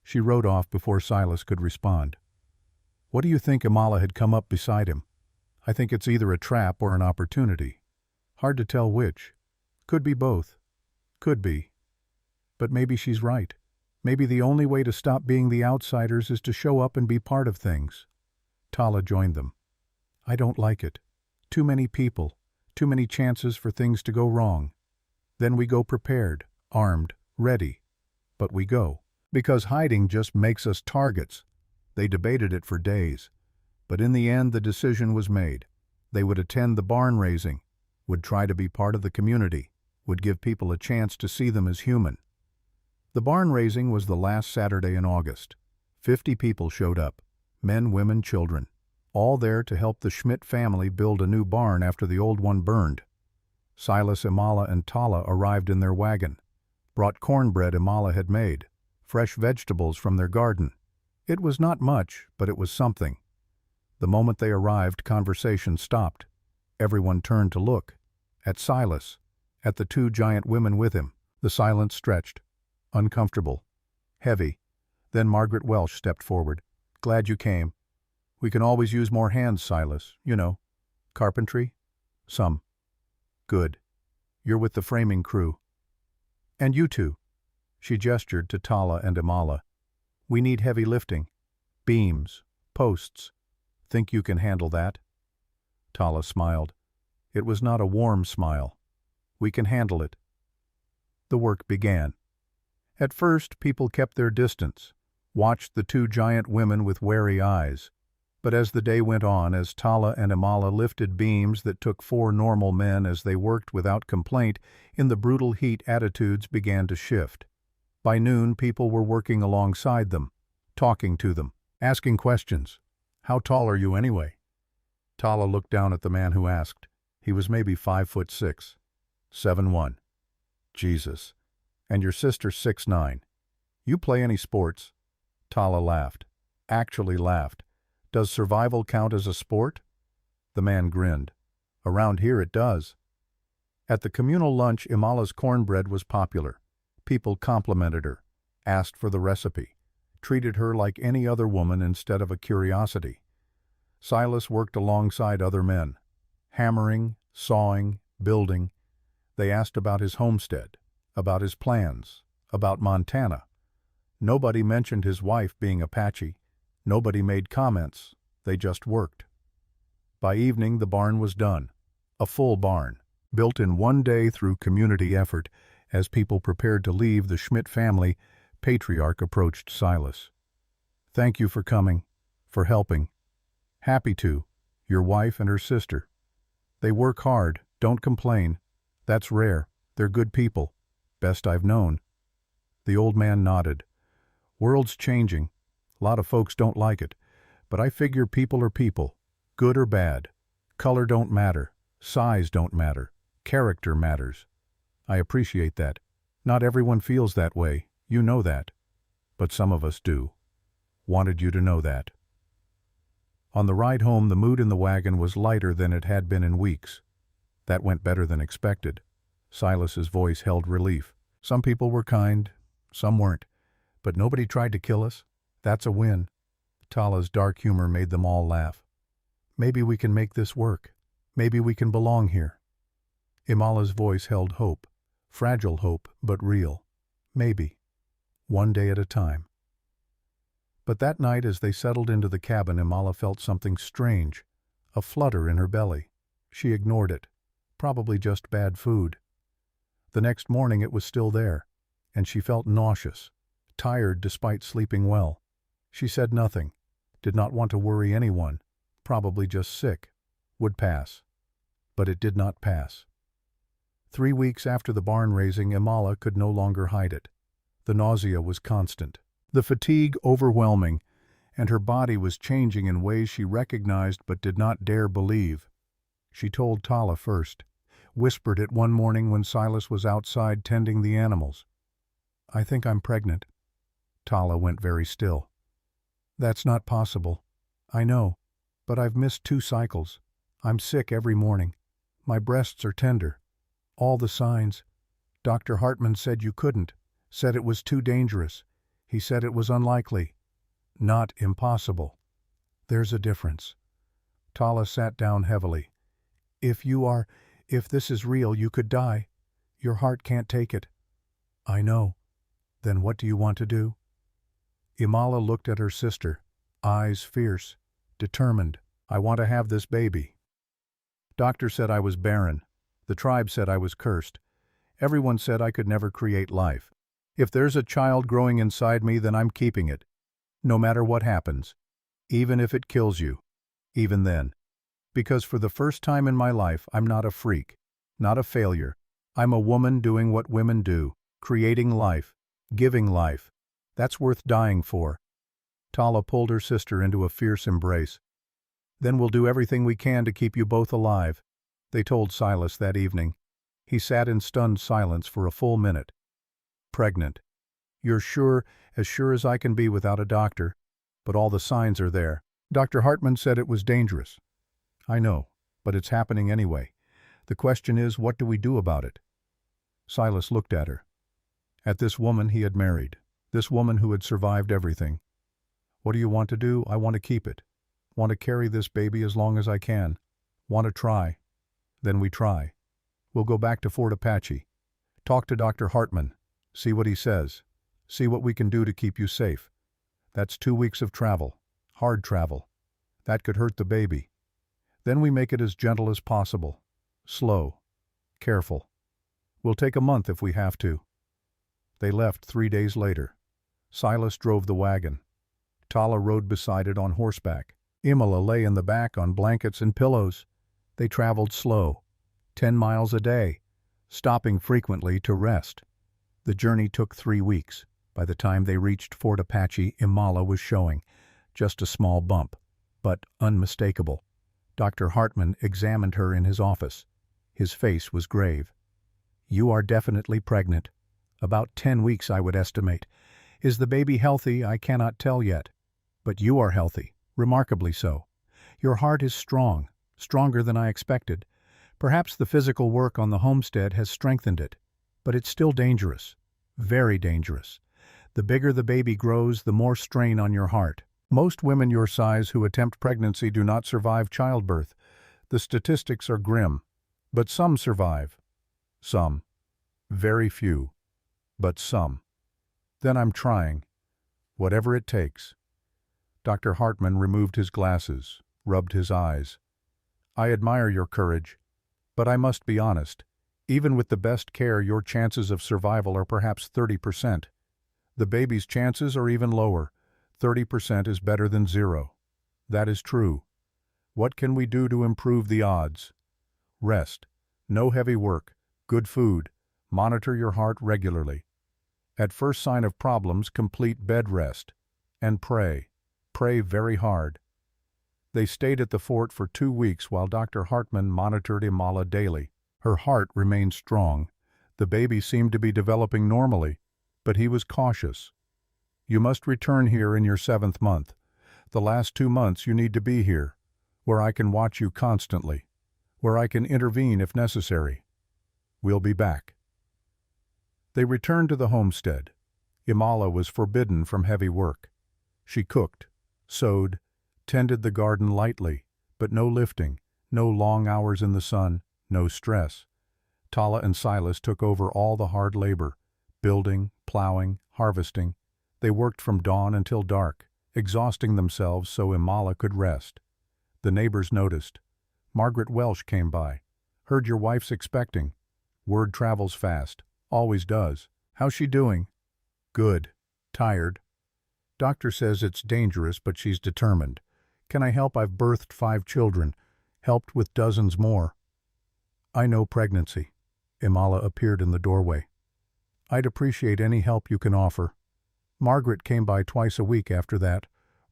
She rode off before Silas could respond. "What do you think?" Imala had come up beside him. "I think it's either a trap or an opportunity. Hard to tell which. Could be both. Could be. But maybe she's right. Maybe the only way to stop being the outsiders is to show up and be part of things." Tala joined them. "I don't like it. Too many people. Too many chances for things to go wrong. Then we go prepared, armed, ready. But we go. Because hiding just makes us targets." They debated it for days. But in the end the decision was made. They would attend the barn raising, would try to be part of the community, would give people a chance to see them as human. The barn raising was the last Saturday in August. 50 people showed up, men, women, children, all there to help the Schmidt family build a new barn after the old one burned. Silas, Imala, and Tala arrived in their wagon, brought cornbread Imala had made, fresh vegetables from their garden. It was not much, but it was something. The moment they arrived, conversation stopped. Everyone turned to look. At Silas, at the two giant women with him. The silence stretched. Uncomfortable. Heavy. Then Margaret Welsh stepped forward. "Glad you came. We can always use more hands, Silas. You know. Carpentry? Some. Good. You're with the framing crew. And you two." She gestured to Tala and Imala. "We need heavy lifting. Beams. Posts. Think you can handle that?" Tala smiled. It was not a warm smile. "We can handle it." The work began. At first, people kept their distance, watched the two giant women with wary eyes. But as the day went on, as Tala and Imala lifted beams that took 4 normal men as they worked without complaint, in the brutal heat attitudes began to shift. By noon, people were working alongside them, talking to them, asking questions. "How tall are you anyway?" Tala looked down at the man who asked. He was maybe 5'6", 7'1". "Jesus. And your sister's 6'9". "You play any sports?" Tala laughed. Actually laughed. "Does survival count as a sport?" The man grinned. "Around here it does." At the communal lunch, Imala's cornbread was popular. People complimented her, asked for the recipe, treated her like any other woman instead of a curiosity. Silas worked alongside other men, hammering, sawing, building. They asked about his homestead, about his plans, about Montana. Nobody mentioned his wife being Apache. Nobody made comments. They just worked. By evening, the barn was done. A full barn, built in one day through community effort. As people prepared to leave the Schmidt family, Patriarch approached Silas. "Thank you for coming, for helping. Happy to. Your wife and her sister. They work hard, don't complain. That's rare. They're good people. Best I've known." The old man nodded. "World's changing. A lot of folks don't like it. But I figure people are people, good or bad. Color don't matter. Size don't matter. Character matters. I appreciate that. Not everyone feels that way, you know that. But some of us do. Wanted you to know that. On the ride home, the mood in the wagon was lighter than it had been in weeks. That went better than expected. Silas's voice held relief. Some people were kind, some weren't. But nobody tried to kill us. That's a win. Tala's dark humor made them all laugh. Maybe we can make this work. Maybe we can belong here. Imala's voice held hope. Fragile hope, but real. Maybe. One day at a time. But that night, as they settled into the cabin, Imala felt something strange. A flutter in her belly. She ignored it. Probably just bad food. The next morning it was still there, and she felt nauseous, tired despite sleeping well. She said nothing, did not want to worry anyone, probably just sick, would pass. But it did not pass. 3 weeks after the barn raising, Imala could no longer hide it. The nausea was constant, the fatigue overwhelming, and her body was changing in ways she recognized but did not dare believe. She told Tala first, whispered it one morning when Silas was outside tending the animals. "I think I'm pregnant." Tala went very still. "That's not possible. I know, but I've missed 2 cycles. I'm sick every morning. My breasts are tender. All the signs. Dr. Hartman said you couldn't, said it was too dangerous. He said it was unlikely. Not impossible. There's a difference." Tala sat down heavily. If this is real, you could die. Your heart can't take it." "I know. Then what do you want to do?" Imala looked at her sister, eyes fierce, determined. "I want to have this baby. Doctor said I was barren. The tribe said I was cursed. Everyone said I could never create life. If there's a child growing inside me, then I'm keeping it. No matter what happens. Even if it kills you. Even then. Because for the first time in my life, I'm not a freak. Not a failure. I'm a woman doing what women do. Creating life. Giving life. That's worth dying for." Tala pulled her sister into a fierce embrace. "Then we'll do everything we can to keep you both alive," they told Silas that evening. He sat in stunned silence for a full minute. "Pregnant. You're sure as I can be without a doctor. But all the signs are there. Dr. Hartman said it was dangerous." "I know, but it's happening anyway. The question is, what do we do about it?" Silas looked at her. At this woman he had married. This woman who had survived everything. "What do you want to do?" "I want to keep it. Want to carry this baby as long as I can. Want to try." "Then we try. We'll go back to Fort Apache. Talk to Dr. Hartman. See what he says. See what we can do to keep you safe. That's 2 weeks of travel. Hard travel. That could hurt the baby. Then we make it as gentle as possible. Slow. Careful. We'll take a month if we have to." They left 3 days later. Silas drove the wagon. Tala rode beside it on horseback. Imala lay in the back on blankets and pillows. They traveled slow, 10 miles a day, stopping frequently to rest. The journey took 3 weeks. By the time they reached Fort Apache, Imala was showing. Just a small bump, but unmistakable. Dr. Hartman examined her in his office. His face was grave. "You are definitely pregnant. About 10 weeks, I would estimate. Is the baby healthy? I cannot tell yet. But you are healthy, remarkably so. Your heart is strong, stronger than I expected. Perhaps the physical work on the homestead has strengthened it. But it's still dangerous. Very dangerous. The bigger the baby grows, the more strain on your heart. Most women your size who attempt pregnancy do not survive childbirth. The statistics are grim. But some survive. Some. Very few. But some. Then I'm trying. Whatever it takes." Dr. Hartman removed his glasses, rubbed his eyes. "I admire your courage. But I must be honest. Even with the best care, your chances of survival are perhaps 30%. The baby's chances are even lower. 30% is better than 0. That is true. What can we do to improve the odds? Rest. No heavy work. Good food. Monitor your heart regularly. At first sign of problems, complete bed rest. And pray. Pray very hard." They stayed at the fort for 2 weeks while Dr. Hartman monitored Imala daily. Her heart remained strong. The baby seemed to be developing normally, but he was cautious. "You must return here in your 7th month. The last 2 months you need to be here, where I can watch you constantly, where I can intervene if necessary. We'll be back." They returned to the homestead. Imala was forbidden from heavy work. She cooked, sewed, tended the garden lightly, but no lifting, no long hours in the sun, no stress. Tala and Silas took over all the hard labor, building, plowing, harvesting. They worked from dawn until dark, exhausting themselves so Imala could rest. The neighbors noticed. "Margaret Welsh came by. Heard your wife's expecting. Word travels fast. Always does. How's she doing?" "Good. Tired. Doctor says it's dangerous, but she's determined. Can I help? I've birthed 5 children. Helped with dozens more." "I know pregnancy." Imala appeared in the doorway. "I'd appreciate any help you can offer." Margaret came by twice a week after that,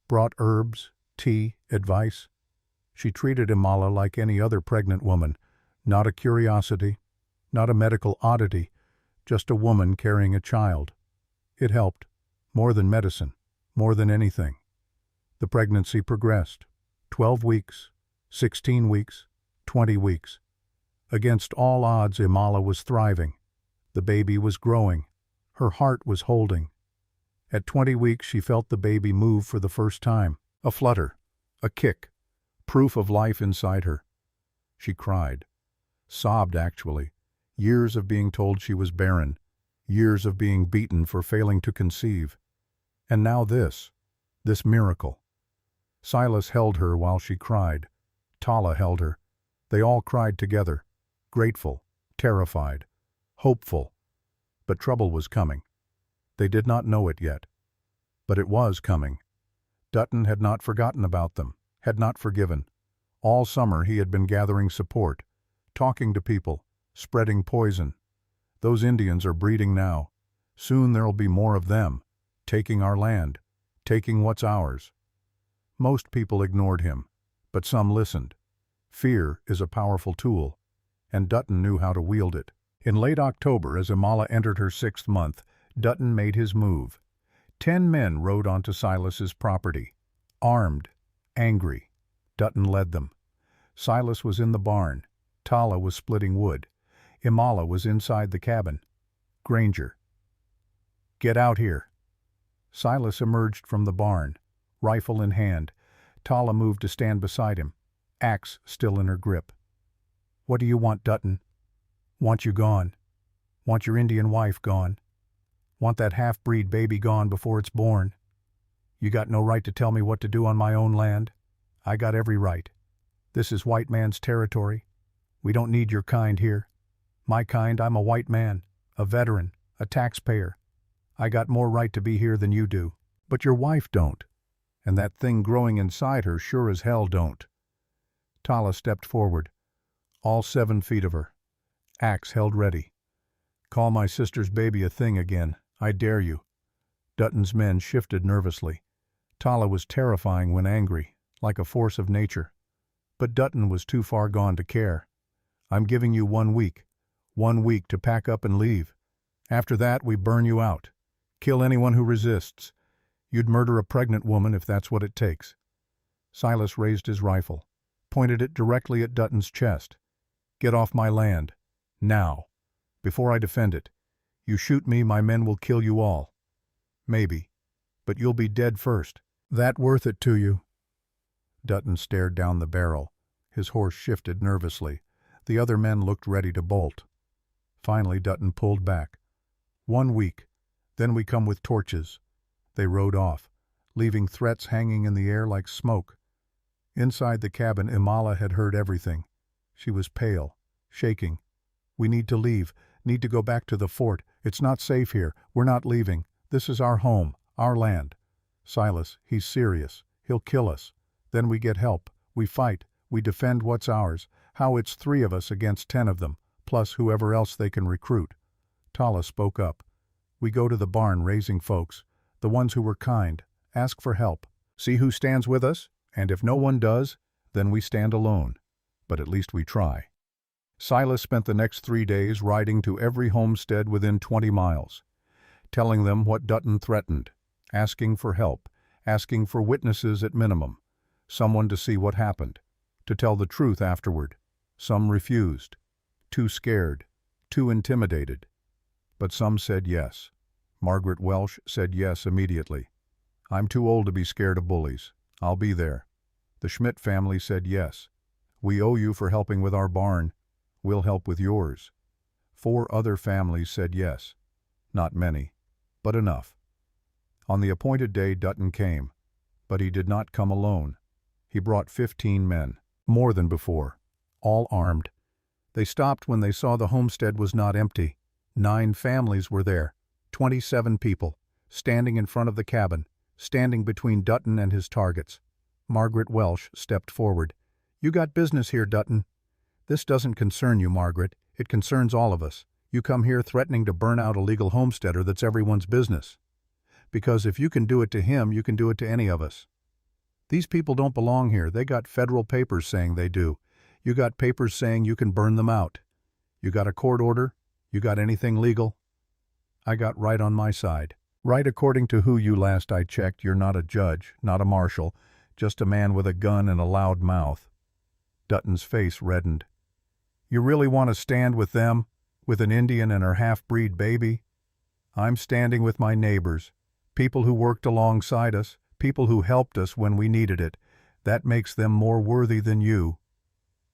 brought herbs, tea, advice. She treated Imala like any other pregnant woman, not a curiosity, not a medical oddity, just a woman carrying a child. It helped, more than medicine, more than anything. The pregnancy progressed. 12 weeks, 16 weeks, 20 weeks. Against all odds, Imala was thriving. The baby was growing. Her heart was holding. At 20 weeks, she felt the baby move for the first time. A flutter, a kick, proof of life inside her. She cried, sobbed actually. Years of being told she was barren, years of being beaten for failing to conceive. And now this miracle. Silas held her while she cried. Tala held her. They all cried together, grateful, terrified, hopeful. But trouble was coming. They did not know it yet. But it was coming. Dutton had not forgotten about them, had not forgiven. All summer he had been gathering support, talking to people, spreading poison. Those Indians are breeding now. Soon there'll be more of them, taking our land, taking what's ours. Most people ignored him, but some listened. Fear is a powerful tool, and Dutton knew how to wield it. In late October, as Imala entered her 6th month, Dutton made his move. 10 men rode onto Silas's property, armed, angry. Dutton led them. Silas was in the barn. Tala was splitting wood. Imala was inside the cabin. Granger. "Get out here." Silas emerged from the barn, rifle in hand. Tala moved to stand beside him, axe still in her grip. "What do you want, Dutton?" "Want you gone. Want your Indian wife gone. Want that half-breed baby gone before it's born. You got no right to tell me what to do on my own land. I got every right. This is white man's territory. We don't need your kind here. My kind, I'm a white man, a veteran, a taxpayer. I got more right to be here than you do. But your wife don't. And that thing growing inside her sure as hell don't." Tala stepped forward, all 7 feet of her, axe held ready. "Call my sister's baby a thing again. I dare you." Dutton's men shifted nervously. Tala was terrifying when angry, like a force of nature. But Dutton was too far gone to care. "I'm giving you 1 week. 1 week to pack up and leave. After that, we burn you out. Kill anyone who resists. You'd murder a pregnant woman if that's what it takes." Silas raised his rifle, pointed it directly at Dutton's chest. "Get off my land. Now. Before I defend it. You shoot me, my men will kill you all. Maybe. But you'll be dead first. That worth it to you?" Dutton stared down the barrel. His horse shifted nervously. The other men looked ready to bolt. Finally, Dutton pulled back. 1 week. Then we come with torches." They rode off, leaving threats hanging in the air like smoke. Inside the cabin, Imala had heard everything. She was pale, shaking. "We need to leave. Need to go back to the fort. It's not safe here. We're not leaving. This is our home, our land." "Silas, he's serious. He'll kill us. Then we get help. We fight. We defend what's ours. How it's 3 of us against 10 of them, plus whoever else they can recruit." Tala spoke up. "We go to the barn raising folks, the ones who were kind, ask for help. See who stands with us, And if no one does, then we stand alone. But at least we try. Silas spent the next 3 days riding to every homestead within 20 miles, telling them what Dutton threatened, asking for help, asking for witnesses at minimum, someone to see what happened, to tell the truth afterward. Some refused, too scared, too intimidated. But some said yes. Margaret Welsh said yes immediately. I'm too old to be scared of bullies. I'll be there. The Schmidt family said yes. We owe you for helping with our barn. We'll help with yours. 4 other families said yes. Not many, but enough. On the appointed day Dutton came, but he did not come alone. He brought 15 men, more than before, all armed. They stopped when they saw the homestead was not empty. 9 families were there, 27 people, standing in front of the cabin, standing between Dutton and his targets. Margaret Welsh stepped forward. You got business here, Dutton. This doesn't concern you, Margaret. It concerns all of us. You come here threatening to burn out a legal homesteader that's everyone's business. Because if you can do it to him, you can do it to any of us. These people don't belong here. They got federal papers saying they do. You got papers saying you can burn them out. You got a court order? You got anything legal? I got right on my side. Right according to who you last I checked, you're not a judge, not a marshal, just a man with a gun and a loud mouth. Dutton's face reddened. You really want to stand with them, with an Indian and her half-breed baby? I'm standing with my neighbors, people who worked alongside us, people who helped us when we needed it. That makes them more worthy than you.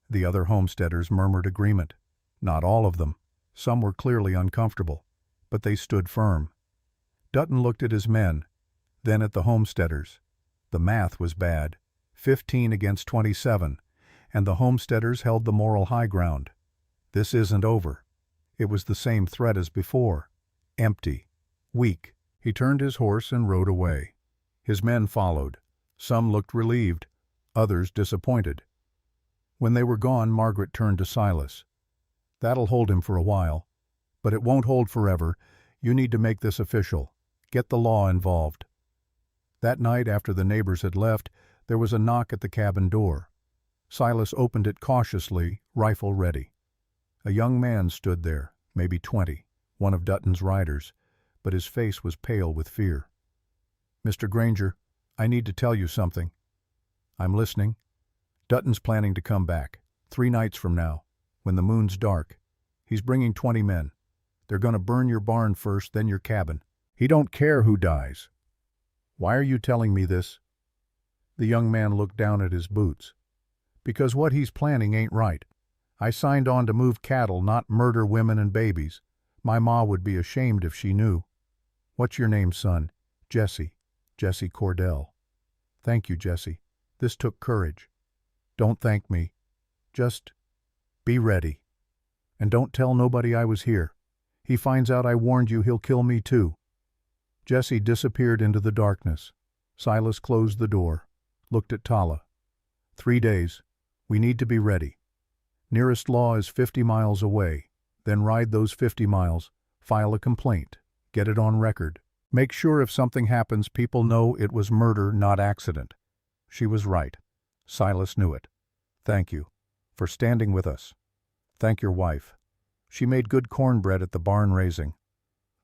The other homesteaders murmured agreement. Not all of them. Some were clearly uncomfortable, but they stood firm. Dutton looked at his men, then at the homesteaders. The math was bad, 15 against 27, and the homesteaders held the moral high ground. This isn't over. It was the same threat as before. Empty. Weak. He turned his horse and rode away. His men followed. Some looked relieved, others disappointed. When they were gone, Margaret turned to Silas. That'll hold him for a while, but it won't hold forever. You need to make this official. Get the law involved. That night, after the neighbors had left, there was a knock at the cabin door. Silas opened it cautiously, rifle ready. A young man stood there, maybe 20, one of Dutton's riders, but his face was pale with fear. Mr. Granger, I need to tell you something. I'm listening. Dutton's planning to come back, 3 nights from now, when the moon's dark. He's bringing 20 men. They're going to burn your barn first, then your cabin. He don't care who dies. Why are you telling me this? The young man looked down at his boots. Because what he's planning ain't right. I signed on to move cattle, not murder women and babies. My ma would be ashamed if she knew. What's your name, son? Jesse. Jesse Cordell. Thank you, Jesse. This took courage. Don't thank me. Just be ready. And don't tell nobody I was here. He finds out I warned you, he'll kill me too. Jesse disappeared into the darkness. Silas closed the door, looked at Tala. 3 days. We need to be ready. Nearest law is 50 miles away. Then ride those 50 miles, file a complaint, get it on record. Make sure if something happens, people know it was murder, not accident. She was right. Silas knew it. Thank you for standing with us. Thank your wife. She made good cornbread at the barn raising.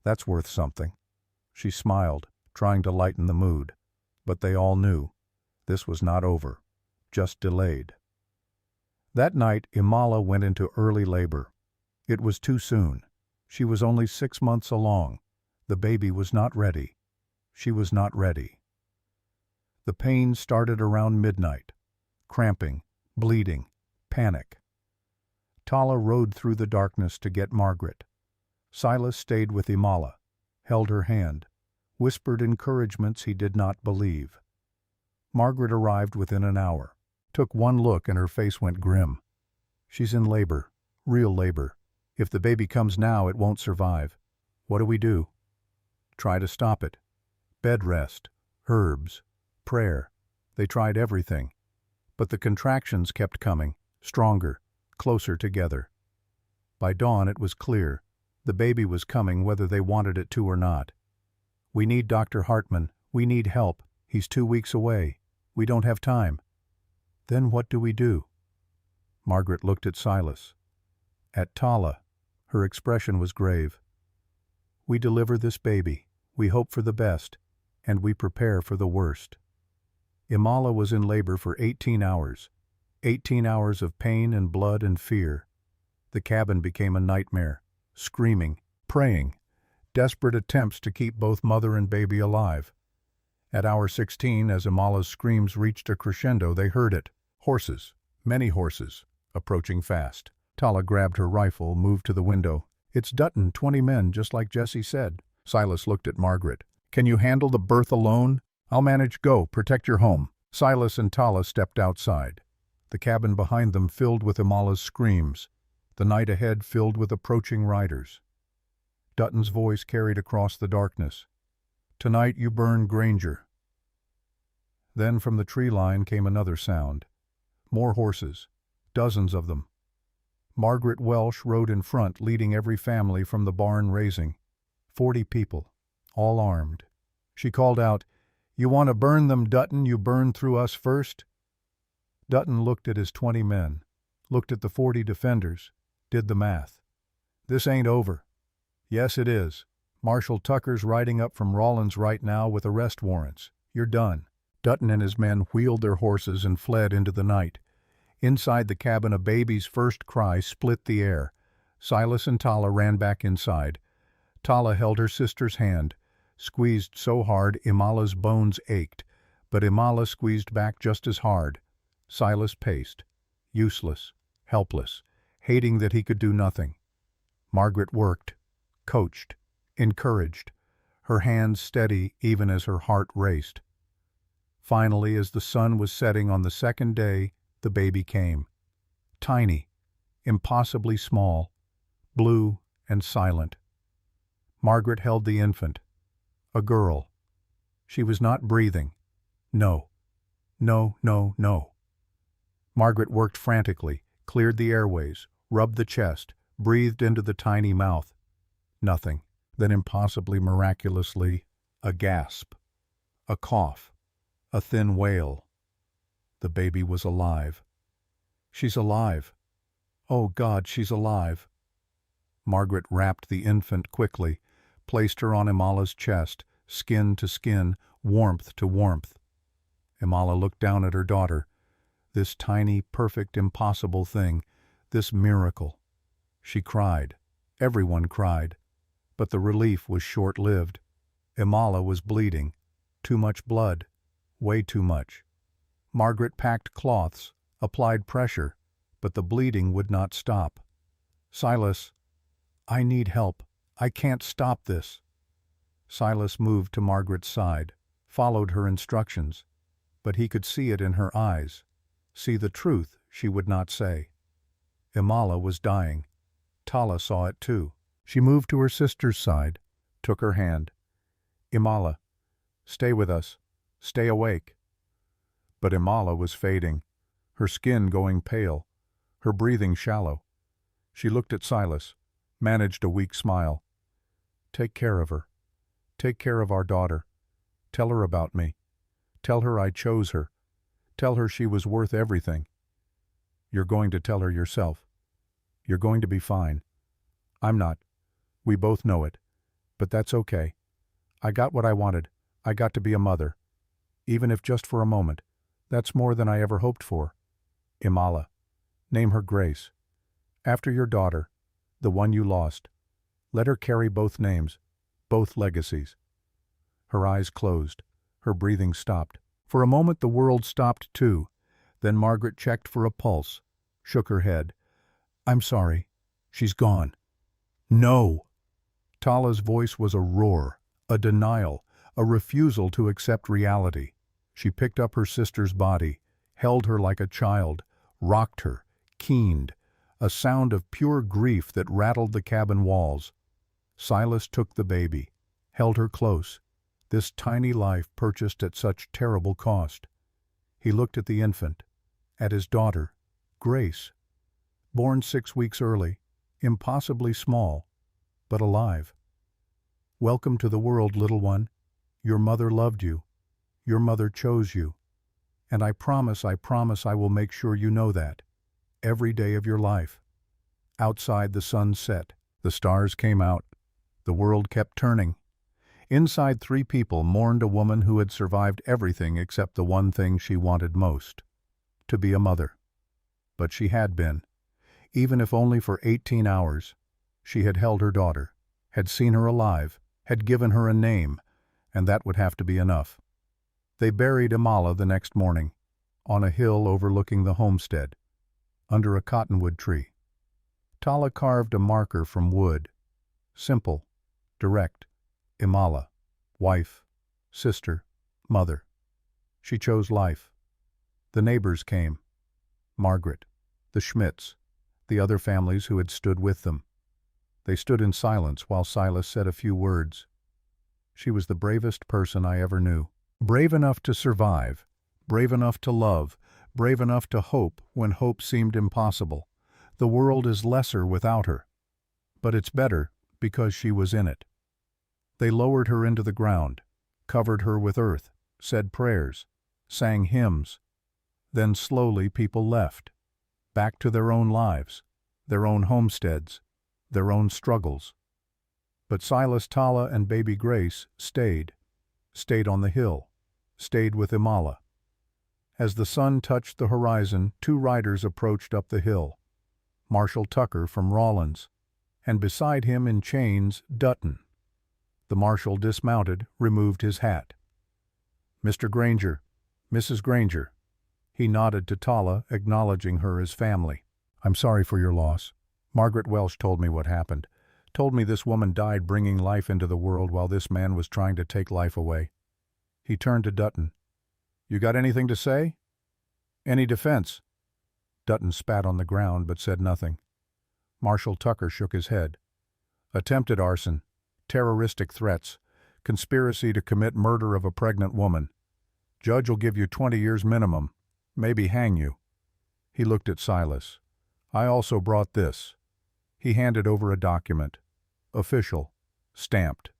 That's worth something. She smiled, trying to lighten the mood. But they all knew. This was not over. Just delayed. That night, Imala went into early labor. It was too soon. She was only 6 months along. The baby was not ready. She was not ready. The pain started around midnight. Cramping, bleeding, panic. Tala rode through the darkness to get Margaret. Silas stayed with Imala, held her hand, whispered encouragements he did not believe. Margaret arrived within an hour. Took one look and her face went grim. She's in labor, real labor. If the baby comes now, it won't survive. What do we do? Try to stop it. Bed rest, herbs, prayer. They tried everything. But the contractions kept coming, stronger, closer together. By dawn it was clear. The baby was coming whether they wanted it to or not. We need Dr. Hartman. We need help. He's 2 weeks away. We don't have time. Then what do we do? Margaret looked at Silas. At Tala. Her expression was grave. We deliver this baby. We hope for the best, and we prepare for the worst. Imala was in labor for 18 hours. 18 hours of pain and blood and fear. The cabin became a nightmare. Screaming, praying, desperate attempts to keep both mother and baby alive. At hour 16, as Imala's screams reached a crescendo, they heard it. Horses, many horses, approaching fast. Tala grabbed her rifle, moved to the window. It's Dutton, 20 men, just like Jesse said. Silas looked at Margaret. Can you handle the berth alone? I'll manage. Go, protect your home. Silas and Tala stepped outside. The cabin behind them filled with Imala's screams. The night ahead filled with approaching riders. Dutton's voice carried across the darkness. Tonight you burn Granger. Then from the tree line came another sound. More horses, dozens of them. Margaret Welsh rode in front, leading every family from the barn raising. 40 people, all armed. She called out, You want to burn them, Dutton? You burn through us first? Dutton looked at his 20 men, looked at the 40 defenders, did the math. This ain't over. Yes, it is. Marshal Tucker's riding up from Rawlins right now with arrest warrants. You're done. Dutton and his men wheeled their horses and fled into the night. Inside the cabin, a baby's first cry split the air. Silas and Tala ran back inside. Tala held her sister's hand, squeezed so hard Imala's bones ached, but Imala squeezed back just as hard. Silas paced, useless, helpless, hating that he could do nothing. Margaret worked, coached, encouraged, her hands steady even as her heart raced. Finally, as the sun was setting on the second day, the baby came. Tiny, impossibly small, blue and silent. Margaret held the infant. A girl. She was not breathing. No. No, no, no. Margaret worked frantically, cleared the airways, rubbed the chest, breathed into the tiny mouth. Nothing. Then impossibly miraculously, a gasp, a cough, a thin wail. The baby was alive. She's alive. Oh God, she's alive. Margaret wrapped the infant quickly, placed her on Imala's chest, skin to skin, warmth to warmth. Imala looked down at her daughter. This tiny, perfect, impossible thing, this miracle. She cried. Everyone cried. But the relief was short-lived. Imala was bleeding. Too much blood. Way too much. Margaret packed cloths, applied pressure, but the bleeding would not stop. Silas, I need help. I can't stop this. Silas moved to Margaret's side, followed her instructions, but he could see it in her eyes, see the truth she would not say. Imala was dying. Tala saw it too. She moved to her sister's side, took her hand. Imala, stay with us. Stay awake. But Imala was fading, her skin going pale, her breathing shallow. She looked at Silas, managed a weak smile. Take care of her. Take care of our daughter. Tell her about me. Tell her I chose her. Tell her she was worth everything. You're going to tell her yourself. You're going to be fine. I'm not. We both know it. But that's okay. I got what I wanted. I got to be a mother. Even if just for a moment. That's more than I ever hoped for. Imala. Name her Grace. After your daughter, the one you lost. Let her carry both names, both legacies. Her eyes closed. Her breathing stopped. For a moment the world stopped too. Then Margaret checked for a pulse, shook her head. I'm sorry. She's gone. No! Tala's voice was a roar, a denial, a refusal to accept reality. She picked up her sister's body, held her like a child, rocked her, keened, a sound of pure grief that rattled the cabin walls. Silas took the baby, held her close, this tiny life purchased at such terrible cost. He looked at the infant, at his daughter, Grace, born 6 weeks early, impossibly small, but alive. Welcome to the world, little one. Your mother loved you. Your mother chose you. And I promise I will make sure you know that. Every day of your life. Outside the sun set. The stars came out. The world kept turning. Inside, 3 people mourned a woman who had survived everything except the one thing she wanted most. To be a mother. But she had been. Even if only for 18 hours. She had held her daughter, had seen her alive, had given her a name, and that would have to be enough. They buried Amala the next morning, on a hill overlooking the homestead, under a cottonwood tree. Tala carved a marker from wood. Simple, direct. Amala, wife, sister, mother. She chose life. The neighbors came. Margaret, the Schmidts, the other families who had stood with them. They stood in silence while Silas said a few words. She was the bravest person I ever knew. Brave enough to survive, brave enough to love, brave enough to hope when hope seemed impossible. The world is lesser without her. But it's better because she was in it. They lowered her into the ground, covered her with earth, said prayers, sang hymns. Then slowly people left, back to their own lives, their own homesteads, their own struggles. But Silas, Tala, and baby Grace stayed on the hill, stayed with Amala. As the sun touched the horizon, 2 riders approached up the hill. Marshal Tucker from Rawlins, and beside him in chains, Dutton. The marshal dismounted, removed his hat. "Mr. Granger, Mrs. Granger." He nodded to Tala, acknowledging her as family. "I'm sorry for your loss. Margaret Welsh told me what happened. Told me this woman died bringing life into the world while this man was trying to take life away." He turned to Dutton. "You got anything to say? Any defense?" Dutton spat on the ground but said nothing. Marshal Tucker shook his head. "Attempted arson, terroristic threats, conspiracy to commit murder of a pregnant woman. Judge will give you 20 years minimum, maybe hang you." He looked at Silas. "I also brought this." He handed over a document. Official. Stamped.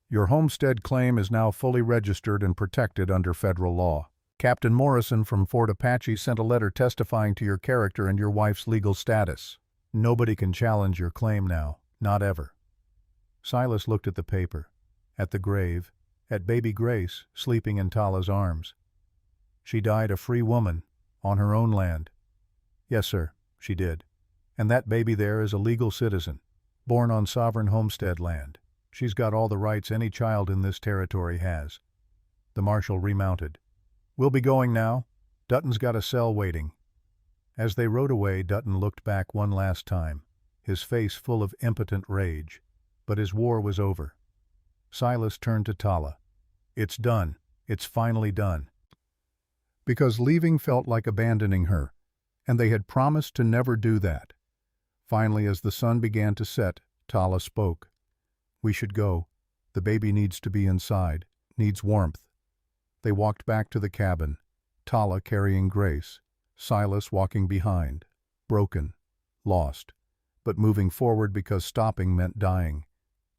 "Your homestead claim is now fully registered and protected under federal law. Captain Morrison from Fort Apache sent a letter testifying to your character and your wife's legal status. Nobody can challenge your claim now, not ever." Silas looked at the paper, at the grave, at baby Grace sleeping in Tala's arms. "She died a free woman, on her own land." "Yes, sir, she did. And that baby there is a legal citizen, born on sovereign homestead land. She's got all the rights any child in this territory has." The marshal remounted. "We'll be going now. Dutton's got a cell waiting." As they rode away, Dutton looked back one last time, his face full of impotent rage. But his war was over. Silas turned to Tala. "It's done. It's finally done." Because leaving felt like abandoning her, and they had promised to never do that. Finally, as the sun began to set, Tala spoke. "We should go. The baby needs to be inside, needs warmth." They walked back to the cabin, Tala carrying Grace, Silas walking behind, broken, lost, but moving forward because stopping meant dying.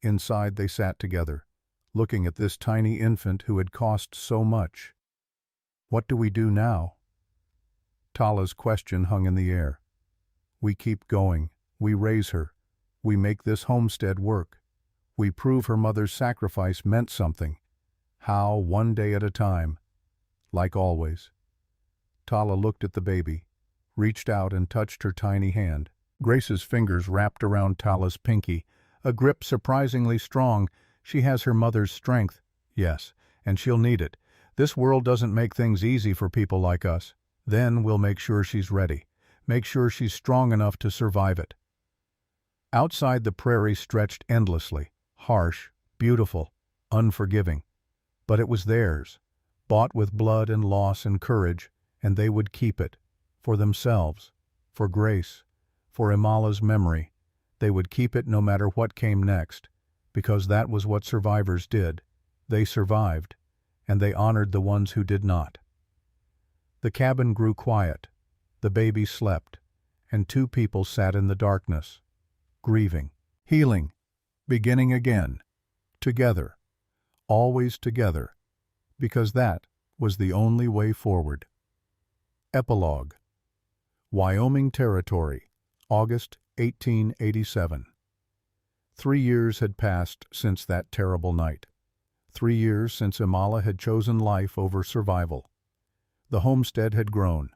Inside they sat together, looking at this tiny infant who had cost so much. "What do we do now?" Tala's question hung in the air. "We keep going. We raise her. We make this homestead work. We prove her mother's sacrifice meant something. How, one day at a time. Like always." Tala looked at the baby, reached out and touched her tiny hand. Grace's fingers wrapped around Tala's pinky, a grip surprisingly strong. She has her mother's strength. Yes, and she'll need it. This world doesn't make things easy for people like us. Then we'll make sure she's ready. Make sure she's strong enough to survive it. Outside, the prairie stretched endlessly, harsh, beautiful, unforgiving. But it was theirs, bought with blood and loss and courage, and they would keep it. For themselves, for Grace, for Amala's memory. They would keep it no matter what came next, because that was what survivors did. They survived, and they honored the ones who did not. The cabin grew quiet. The baby slept, and 2 people sat in the darkness, grieving, healing, beginning again, together, always together, because that was the only way forward. Epilogue. Wyoming Territory, August 1887. 3 years had passed since that terrible night. 3 years since Imala had chosen life over survival. The homestead had grown.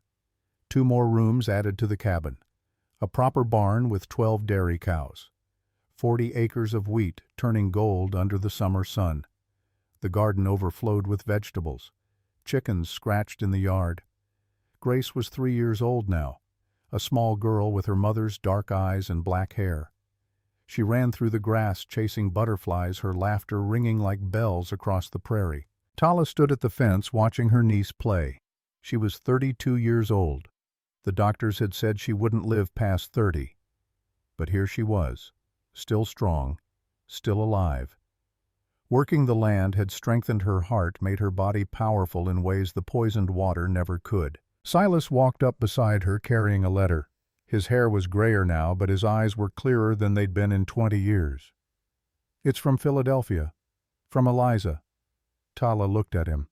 2 more rooms added to the cabin. A proper barn with 12 dairy cows. 40 acres of wheat turning gold under the summer sun. The garden overflowed with vegetables. Chickens scratched in the yard. Grace was 3 years old now, a small girl with her mother's dark eyes and black hair. She ran through the grass chasing butterflies, her laughter ringing like bells across the prairie. Tala stood at the fence watching her niece play. She was 32 years old. The doctors had said she wouldn't live past 30. But here she was, still strong, still alive. Working the land had strengthened her heart, made her body powerful in ways the poisoned water never could. Silas walked up beside her carrying a letter. His hair was grayer now, but his eyes were clearer than they'd been in 20 years. "It's from Philadelphia. From Eliza." Tala looked at him.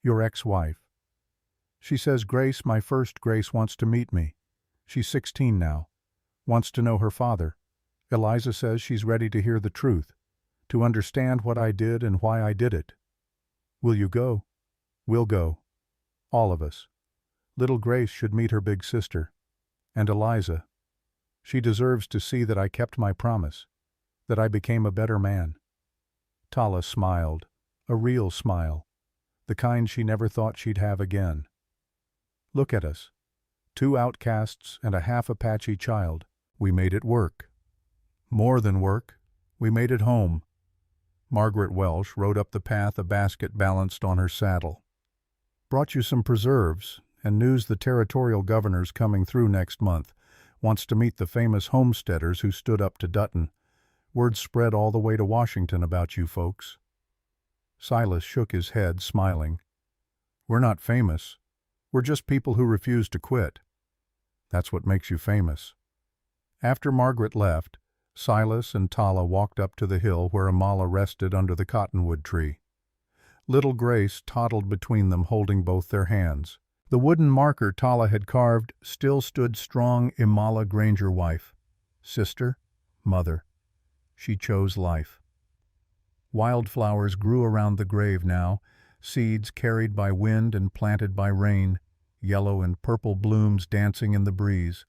"Your ex-wife. She says Grace, my first Grace, wants to meet me. She's 16 now. Wants to know her father. Eliza says she's ready to hear the truth, to understand what I did and why I did it. Will you go?" "We'll go. All of us. Little Grace should meet her big sister. And Eliza. She deserves to see that I kept my promise, that I became a better man." Tala smiled, a real smile, the kind she never thought she'd have again. "Look at us. 2 outcasts and a half Apache child. We made it work. More than work. We made it home." Margaret Welsh rode up the path, a basket balanced on her saddle. "Brought you some preserves, and news the territorial governor's coming through next month. Wants to meet the famous homesteaders who stood up to Dutton. Word spread all the way to Washington about you folks." Silas shook his head, smiling. "We're not famous. We're just people who refuse to quit. That's what makes you famous." After Margaret left, Silas and Tala walked up to the hill where Imala rested under the cottonwood tree. Little Grace toddled between them, holding both their hands. The wooden marker Tala had carved still stood strong. Imala Granger, wife, sister, mother. She chose life. Wildflowers grew around the grave now, seeds carried by wind and planted by rain, yellow and purple blooms dancing in the breeze.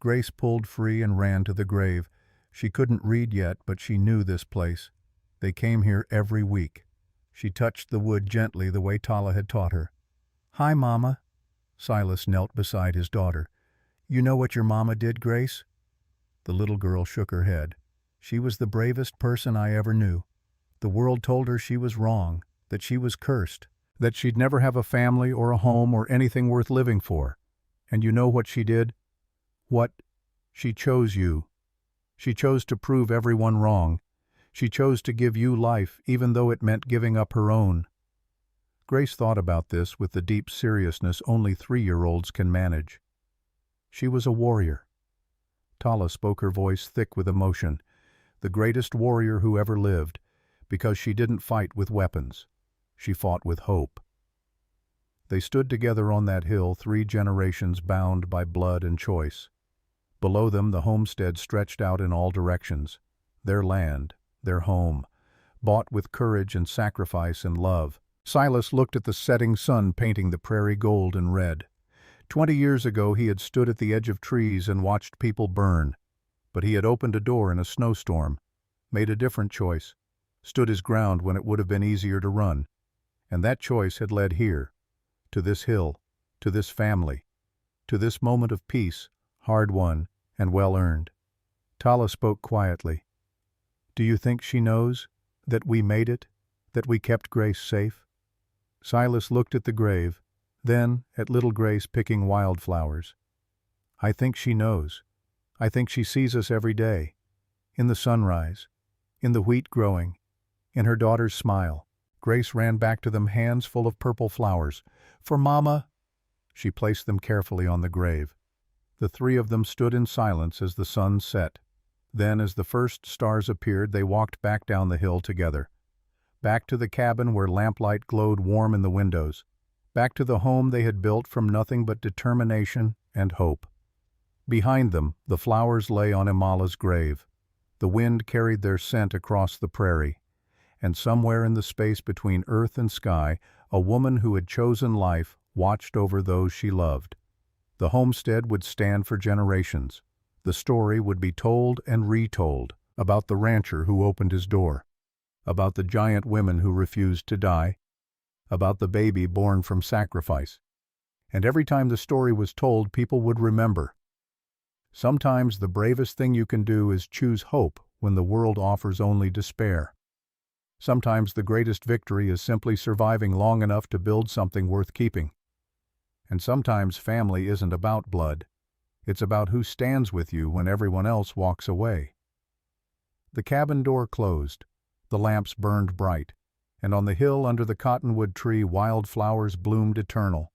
Grace pulled free and ran to the grave. She couldn't read yet, but she knew this place. They came here every week. She touched the wood gently the way Tala had taught her. "Hi, Mama." Silas knelt beside his daughter. "You know what your mama did, Grace?" The little girl shook her head. "She was the bravest person I ever knew. The world told her she was wrong, that she was cursed, that she'd never have a family or a home or anything worth living for. And you know what she did? What? She chose you. She chose to prove everyone wrong. She chose to give you life, even though it meant giving up her own." Grace thought about this with the deep seriousness only 3-year-olds can manage. She was a warrior. Tala spoke, her voice thick with emotion. The greatest warrior who ever lived, because she didn't fight with weapons. She fought with hope. They stood together on that hill, 3 generations bound by blood and choice. Below them the homestead stretched out in all directions. Their land, their home, bought with courage and sacrifice and love. Silas looked at the setting sun painting the prairie gold and red. 20 years ago he had stood at the edge of trees and watched people burn. But he had opened a door in a snowstorm, made a different choice, stood his ground when it would have been easier to run. And that choice had led here, to this hill, to this family, to this moment of peace, hard-won and well-earned. Tala spoke quietly. "Do you think she knows that we made it, that we kept Grace safe?" Silas looked at the grave, then at little Grace picking wildflowers. "I think she knows. I think she sees us every day, in the sunrise, in the wheat growing, in her daughter's smile." Grace ran back to them, hands full of purple flowers. "For Mama." She placed them carefully on the grave. The 3 of them stood in silence as the sun set. Then, as the first stars appeared, they walked back down the hill together. Back to the cabin where lamplight glowed warm in the windows. back to the home they had built from nothing but determination and hope. Behind them, the flowers lay on Imala's grave. The wind carried their scent across the prairie, and somewhere in the space between earth and sky, a woman who had chosen life watched over those she loved. The homestead would stand for generations. The story would be told and retold about the rancher who opened his door, about the giant women who refused to die, about the baby born from sacrifice. And every time the story was told, people would remember. Sometimes the bravest thing you can do is choose hope when the world offers only despair. Sometimes the greatest victory is simply surviving long enough to build something worth keeping. And sometimes family isn't about blood. It's about who stands with you when everyone else walks away. The cabin door closed. The lamps burned bright, and on the hill under the cottonwood tree wild flowers bloomed eternal.